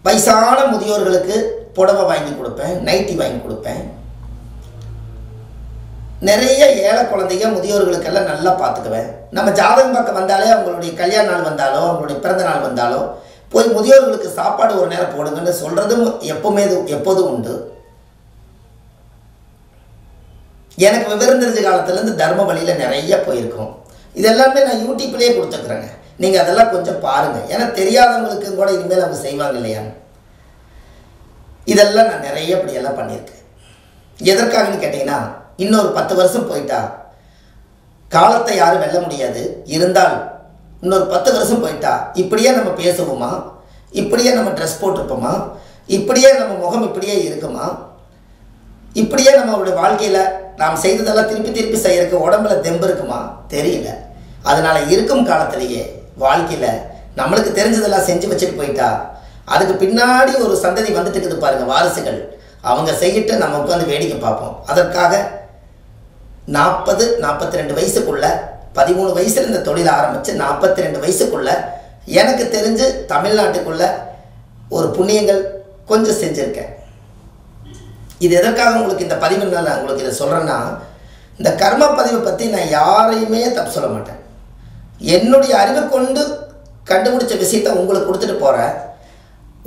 வயசான முதியோர்களுக்கு புடவை வாங்கி கொடுப்பேன், நைட்டி வாங்கி கொடுப்பேன். நிறைய ஏழை குழந்தைங்க முதியோர்களுக்கெல்லாம் நல்லா பார்த்துக்குவேன். நம்ம ஜாதகம் பார்க்க வந்தாலே அவங்களுடைய கல்யாண நாள் வந்தாலோ அவங்களுடைய பிறந்த நாள் வந்தாலோ போய் முதியோர்களுக்கு சாப்பாடு ஒரு நேரம் போடுங்கன்னு சொல்கிறதும் எப்போதும் உண்டு. எனக்கு விவரம் தெரிஞ்ச காலத்துலேருந்து தர்ம வழியில் நிறைய போயிருக்கோம். இது எல்லாமே நான் யூடியூப்லேயே கொடுத்துருக்குறேங்க, நீங்கள் அதெல்லாம் கொஞ்சம் பாருங்கள். ஏன்னா தெரியாதவங்களுக்கு கூட இனிமேல் அவங்க செய்வாங்க இல்லையா. இதெல்லாம் நான் நிறைய இப்படியெல்லாம் பண்ணியிருக்கேன். எதற்காகன்னு கேட்டிங்கன்னா இன்னொரு 10 வருஷம் போயிட்டா காலத்தை யாரும் வெல்ல முடியாது. இருந்தால் இன்னொரு 10 வருஷம் போயிட்டா இப்படியே நம்ம பேசுவோமா, இப்படியே நம்ம ட்ரெஸ் போட்டிருப்போமா, இப்படியே நம்ம முகம் இப்படியே இருக்குமா, இப்படியே நம்மளுடைய வாழ்க்கையில் நாம் செய்ததெல்லாம் திருப்பி திருப்பி செய்யறதுக்கு உடம்புல தெம்பு இருக்குமா? தெரியல. அதனால் இருக்கும் காலத்திலேயே வாழ்க்கையில் நம்மளுக்கு தெரிஞ்சதெல்லாம் செஞ்சு வச்சுட்டு போயிட்டா அதுக்கு பின்னாடி ஒரு சந்ததி வந்துட்டு இருக்குது பாருங்கள், வாரிசுகள். அவங்க செய்யிட்டு நம்ம உட்காந்து வேடிக்கை பார்ப்போம். அதற்காக 40-42 வயசுக்குள்ள 13 வயசுல இந்த தொழிலை ஆரம்பித்து 42 வயசுக்குள்ள எனக்கு தெரிஞ்சு தமிழ்நாட்டுக்குள்ள ஒரு புண்ணியங்கள் கொஞ்சம் செஞ்சுருக்கேன். இது எதற்காக உங்களுக்கு இந்த பதிவு நான் உங்களுக்கு இதை சொல்கிறேன்னா, இந்த கர்ம பதிவை பற்றி நான் யாரையுமே தப்பு சொல்ல மாட்டேன். என்னுடைய அறிவை கொண்டு கண்டுபிடிச்ச விஷயத்தை உங்களுக்கு கொடுத்துட்டு போகிறேன்.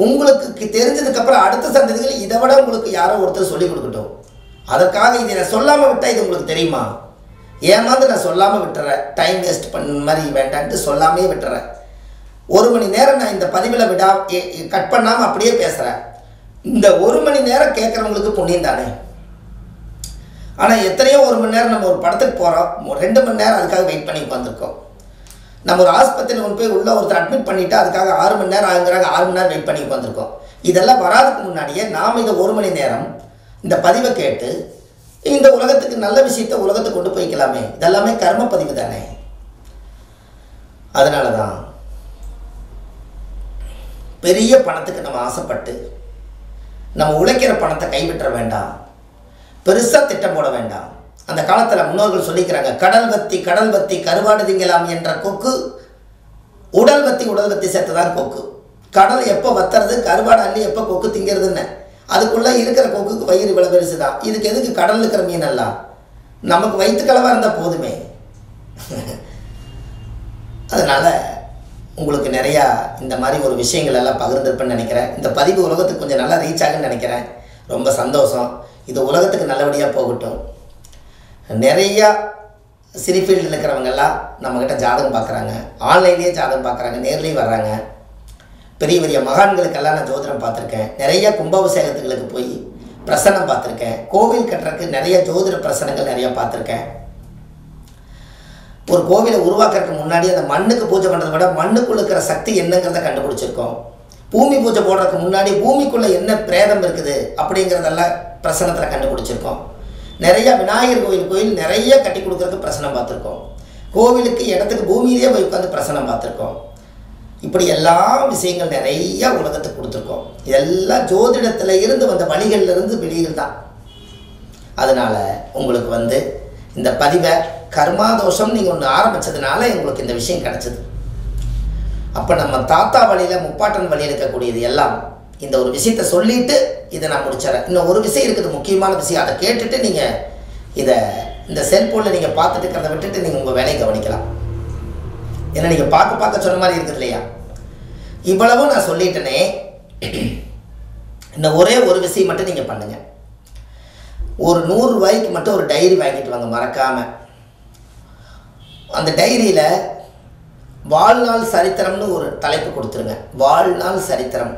உங்களுக்கு தெரிஞ்சதுக்கப்புறம் அடுத்த சந்ததிகள் இதை விட உங்களுக்கு யாரோ ஒருத்தர் சொல்லிக் கொடுக்கட்டும். அதற்காக இதை நான் சொல்லாமல் விட்டால் இது உங்களுக்கு தெரியுமா? ஏமாந்து நான் சொல்லாமல் விட்டுறேன். டைம் வேஸ்ட் பண்ண மாதிரி வேண்டான்ட்டு சொல்லாமே விட்டுறேன். 1 மணி நேரம் நான் இந்த பதிவில் கட் பண்ணாமல் அப்படியே பேசுகிறேன். இந்த 1 மணி நேரம் கேட்குறவங்களுக்கு புண்ணியம் தானே. ஆனால் எத்தனையோ 1 மணி நேரம் நம்ம ஒரு படத்துக்கு போகிறோம், 2 மணி நேரம் அதுக்காக வெயிட் பண்ணி உட்காந்துருக்கோம். நம்ம ஒரு ஆஸ்பத்திரியில் கொண்டு போய் உள்ள ஒருத்தர் அட்மிட் பண்ணிவிட்டு அதுக்காக 6 மணி நேரம் ஆகுங்கிறாங்க, 6 மணி நேரம் வெயிட் பண்ணி உட்காந்துருக்கோம். இதெல்லாம் வராதுக்கு முன்னாடியே நாம் இதை 1 மணி நேரம் இந்த பதிவை கேட்டு இந்த உலகத்துக்கு நல்ல விஷயத்தை உலகத்துக்கு கொண்டு போய்க்கலாமே. இதெல்லாமே கர்ம பதிவு தானே. அதனால தான் பெரிய பணத்துக்கு நம்ம ஆசைப்பட்டு நம்ம உழைக்கிற பணத்தை கைவிட்ட வேண்டாம், பெருசாக திட்டம் போட வேண்டாம். அந்த காலத்தில் முன்னோர்கள் சொல்லிக்கிறாங்க, கடல் வத்தி கருவாடு திங்கலாம் என்ற கொக்கு உடல் வத்தி சேர்த்து தான் கொக்கு. கடல் எப்போ வத்துறது, கருவாடு அள்ளி எப்போ கொக்கு திங்கிறதுன்னு. அதுக்குள்ளே இருக்கிற கொக்குக்கு வயிறு இவ்வளோ பெருசு தான். இதுக்கு எதுக்கு கடல் இருக்கிற மீனெல்லாம்? நமக்கு வயிற்றுக்களவாக இருந்தால் போதுமே. அதனால் உங்களுக்கு நிறையா இந்த மாதிரி ஒரு விஷயங்கள் எல்லாம் பகிர்ந்துருப்பேன்னு நினைக்கிறேன். இந்த பதிவு உலகத்துக்கு கொஞ்சம் நல்லா ரீச் ஆகுன்னு நினைக்கிறேன். ரொம்ப சந்தோஷம். இது உலகத்துக்கு நல்லபடியாக போகட்டும். நிறையா சினி ஃபீல்டில் இருக்கிறவங்கெல்லாம் நம்மக்கிட்ட ஜாதகம் பார்க்குறாங்க, ஆன்லைன்லேயே ஜாதகம் பார்க்குறாங்க, நேர்லேயும் வர்றாங்க. பெரிய பெரிய மகான்களுக்கெல்லாம் நான் ஜோதிடம் பார்த்துருக்கேன். நிறையா கும்பாபிஷேகத்துகளுக்கு போய் பிரசனம் பார்த்துருக்கேன். கோவில் கட்டுறதுக்கு நிறைய ஜோதிட பிரசனங்கள் நிறையா பார்த்துருக்கேன். ஒரு கோவிலை உருவாக்குறதுக்கு முன்னாடி அந்த மண்ணுக்கு பூஜை பண்ணுறதை விட மண்ணுக்குள்ள இருக்கிற சக்தி என்னங்கிறத கண்டுபிடிச்சிருக்கோம். பூமி பூஜை போடுறதுக்கு முன்னாடி பூமிக்குள்ளே என்ன பிரேதம் இருக்குது அப்படிங்கிறதெல்லாம் பிரசனத்தில் கண்டுபிடிச்சிருக்கோம். நிறையா விநாயகர் கோயில் நிறைய கட்டி கொடுக்குறதுக்கு பிரசனம் பார்த்துருக்கோம். கோவிலுக்கு இடத்துக்கு பூமியிலே போய் உட்காந்து பிரசனம் பார்த்துருக்கோம். இப்படி எல்லா விஷயங்கள் நிறையா உலகத்துக்கு கொடுத்துருக்கோம். இதெல்லாம் ஜோதிடத்தில் இருந்து வந்த வழிகளிலிருந்து வெளியில் தான். அதனால் உங்களுக்கு இந்த பதிவை கர்மாதோஷம் நீங்கள் ஒன்று ஆரம்பித்ததுனால உங்களுக்கு இந்த விஷயம் கிடச்சிது. அப்போ நம்ம தாத்தா வழியில் முப்பாட்டன் வழியில் இருக்கக்கூடியது எல்லாம் இந்த ஒரு விஷயத்தை சொல்லிவிட்டு இதை நான் முடிச்சிடறேன். இன்னும் ஒரு விஷயம் இருக்குது, முக்கியமான விஷயம். அதை கேட்டுட்டு நீங்கள் இந்த செல்ஃபோனில் நீங்கள் பார்த்துட்டு இருக்கிறத விட்டுட்டு நீங்கள் உங்கள் வேலையை கவனிக்கலாம். ஏன்னா நீங்கள் பார்க்க சொன்ன மாதிரி இருக்குது இல்லையா? இவ்வளவும் நான் சொல்லிட்டேனே. இன்னும் ஒரே ஒரு விஷயம் மட்டும் நீங்கள் பண்ணுங்கள். ஒரு 100 ரூபாய்க்கு மட்டும் ஒரு டைரி வாங்கிட்டு வாங்க மறக்காமல். அந்த டைரியில் வாழ்நாள் சரித்திரம்னு ஒரு தலைப்பு கொடுத்துருங்க. வாழ்நாள் சரித்திரம்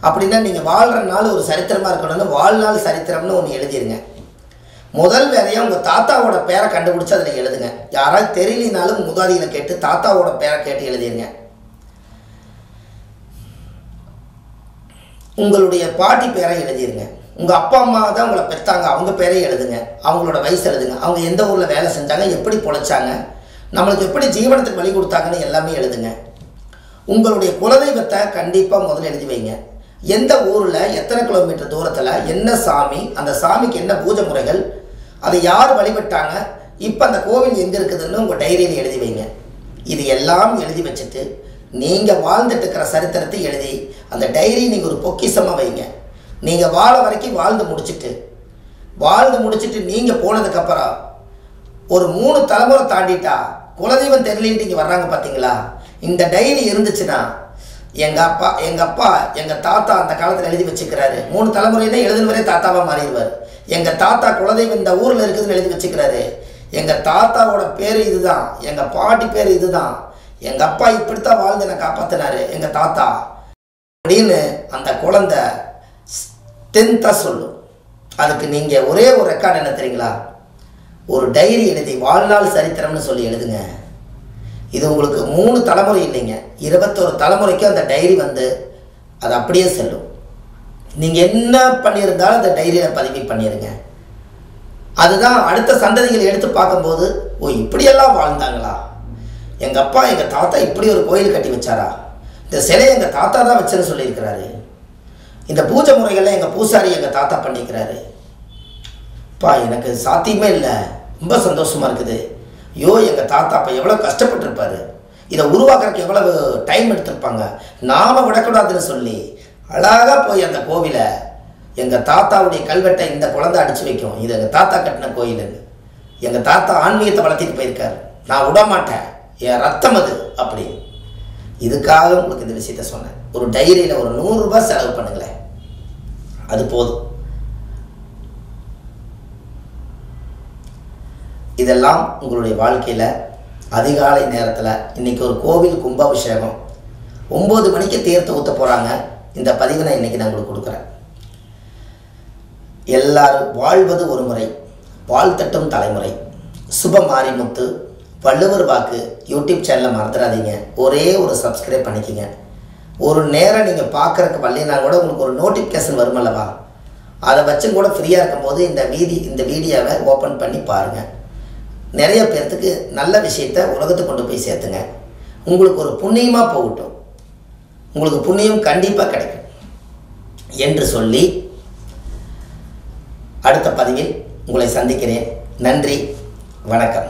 அப்படின்னா நீங்கள் வாழ்கிற நாள் ஒரு சரித்திரமாக இருக்கணும்னு வாழ்நாள் சரித்திரம்னு ஒன்று எழுதிருங்க. முதல் வேலையாக உங்கள் தாத்தாவோட பேரை கண்டுபிடிச்சி அதில் எழுதுங்க. யாராவது தெரியலினாலும் மூதாதிகளை கேட்டு தாத்தாவோட பேரை கேட்டு எழுதிருங்க. உங்களுடைய பாட்டி பேரை எழுதிருங்க. உங்கள் அப்பா அம்மா தான் உங்களை பெற்றாங்க, அவங்க பேரை எழுதுங்க. அவங்களோட வயசு எழுதுங்க. அவங்க எந்த ஊரில் வேலை செஞ்சாங்க, எப்படி பொழைச்சாங்க, நம்மளுக்கு எப்படி ஜீவனத்துக்கு வழி கொடுத்தாங்கன்னு எல்லாமே எழுதுங்க. உங்களுடைய குலதெய்வத்தை கண்டிப்பாக முதல்ல எழுதி வைங்க. எந்த ஊரில் எத்தனை கிலோமீட்டர் தூரத்தில் என்ன சாமி, அந்த சாமிக்கு என்ன பூஜை முறைகள், அதை யார் வழிபட்டாங்க, இப்போ அந்த கோவில் எங்கே இருக்குதுன்னு உங்கள் டைரியில் எழுதி வைங்க. இது எல்லாம் எழுதி வச்சுட்டு நீங்கள் வாழ்ந்துட்டு இருக்கிற சரித்திரத்தை எழுதி அந்த டைரி நீங்கள் ஒரு பொக்கிஷமாக வைங்க. நீங்கள் வாழ வரைக்கும் வாழ்ந்து முடிச்சுட்டு நீங்கள் போனதுக்கப்புறம் ஒரு 3 தலைமுறை தாண்டிட்டா குலதெய்வம் தெரியலின்ட்டு இங்கே வர்றாங்க பார்த்தீங்களா? இந்த டைரி இருந்துச்சுன்னா எங்கள் தாத்தா அந்த காலத்தில் எழுதி வச்சுக்கிறாரு. 3 தலைமுறையிலே எழுதுனவரே தாத்தாவாக மாறிடுவார். எங்கள் தாத்தா குலதெய்வம் இந்த ஊரில் இருக்குதுன்னு எழுதி வச்சுக்கிறாரு. எங்கள் தாத்தாவோட பேர் இதுதான், எங்கள் பாட்டி பேர் இதுதான், எங்கள் அப்பா இப்படித்தான் வாழ்ந்து என்னை காப்பாற்றினாரு எங்கள் தாத்தா அப்படின்னு அந்த குழந்தை தென்த்தாக சொல்லும். அதுக்கு நீங்கள் ஒரே ஒரு ரெக்கார்டு என்ன தெரியுங்களா? ஒரு டைரி எழுதி வாழ்நாள் சரித்திரம்னு சொல்லி எழுதுங்க. இது உங்களுக்கு 3 தலைமுறை இல்லைங்க, 21 தலைமுறைக்கு அந்த டைரி அது அப்படியே செல்லும். நீங்கள் என்ன பண்ணியிருந்தாலும் அந்த டைரியில் பதிவு பண்ணிடுங்க. அதுதான் அடுத்த சந்ததிகள் எடுத்து பார்க்கும்போது, ஓ இப்படியெல்லாம் வாழ்ந்தாங்களா, எங்கள் அப்பா எங்கள் தாத்தா இப்படி ஒரு கோயில் கட்டி வச்சாரா, இந்த சிலையை எங்கள் தாத்தா தான் வச்சுன்னு சொல்லியிருக்கிறாரு, இந்த பூஜை முறைகளில் எங்கள் பூசாரி எங்கள் தாத்தா பண்ணிக்கிறாரு, பா எனக்கு சாத்தியமே இல்லை, ரொம்ப சந்தோஷமாக இருக்குது, ஐயோ எங்கள் தாத்தா அப்போ எவ்வளோ கஷ்டப்பட்டுருப்பாரு, இதை உருவாக்குறதுக்கு எவ்வளவு டைம் எடுத்திருப்பாங்க, நாம் விடக்கூடாதுன்னு சொல்லி அழகாக போய் அந்த கோவிலை எங்கள் தாத்தாவுடைய கல்வெட்டை இந்த குழந்தை அடித்து வைக்கும், இது எங்கள் தாத்தா கட்டின கோயிலுன்னு, எங்கள் தாத்தா ஆன்மீகத்தை வளர்த்திட்டு போயிருக்காரு, நான் விட மாட்டேன், என் ரத்தம் அது அப்படி. இதுக்காக உங்களுக்கு இந்த விஷயத்த சொன்னேன். ஒரு டைரியில் ஒரு 100 ரூபாய் செலவு பண்ணுங்களேன், அது போதும். இதெல்லாம் உங்களுடைய வாழ்க்கையில் அதிகாலை நேரத்தில் இன்றைக்கி ஒரு கோவில் கும்பாபிஷேகம் 9 மணிக்கு தீர்த்து ஊற்ற போகிறாங்க. இந்த பதிவை நான் இன்றைக்கி நான் உங்களுக்கு கொடுக்குறேன். எல்லாரும் வாழ்வது ஒரு முறை, வாழ்த்தட்டும் தலைமுறை. சுப மாரிமுத்து வள்ளுவர் வாக்கு யூடியூப் சேனலை மறந்துடாதீங்க. ஒரே ஒரு சப்ஸ்கிரைப் பண்ணிக்கிங்க. ஒரு நேரம் நீங்கள் பார்க்குறக்கு வரலைன்னா கூட உங்களுக்கு ஒரு நோட்டிஃபிகேஷன் வருமல்லவா, அதை வச்சும் கூட ஃப்ரீயாக இருக்கும்போது இந்த வீடியோவை ஓப்பன் பண்ணி பாருங்கள். நிறைய பேர்த்துக்கு நல்ல விஷயத்தை உலகத்துக்கு கொண்டு போய் சேர்த்துங்க. உங்களுக்கு ஒரு புண்ணியமாக போகட்டும், உங்களுக்கு புண்ணியம் கண்டிப்பாக கிடைக்கும் என்று சொல்லி அடுத்த பதிவில் உங்களை சந்திக்கிறேன். நன்றி, வணக்கம்.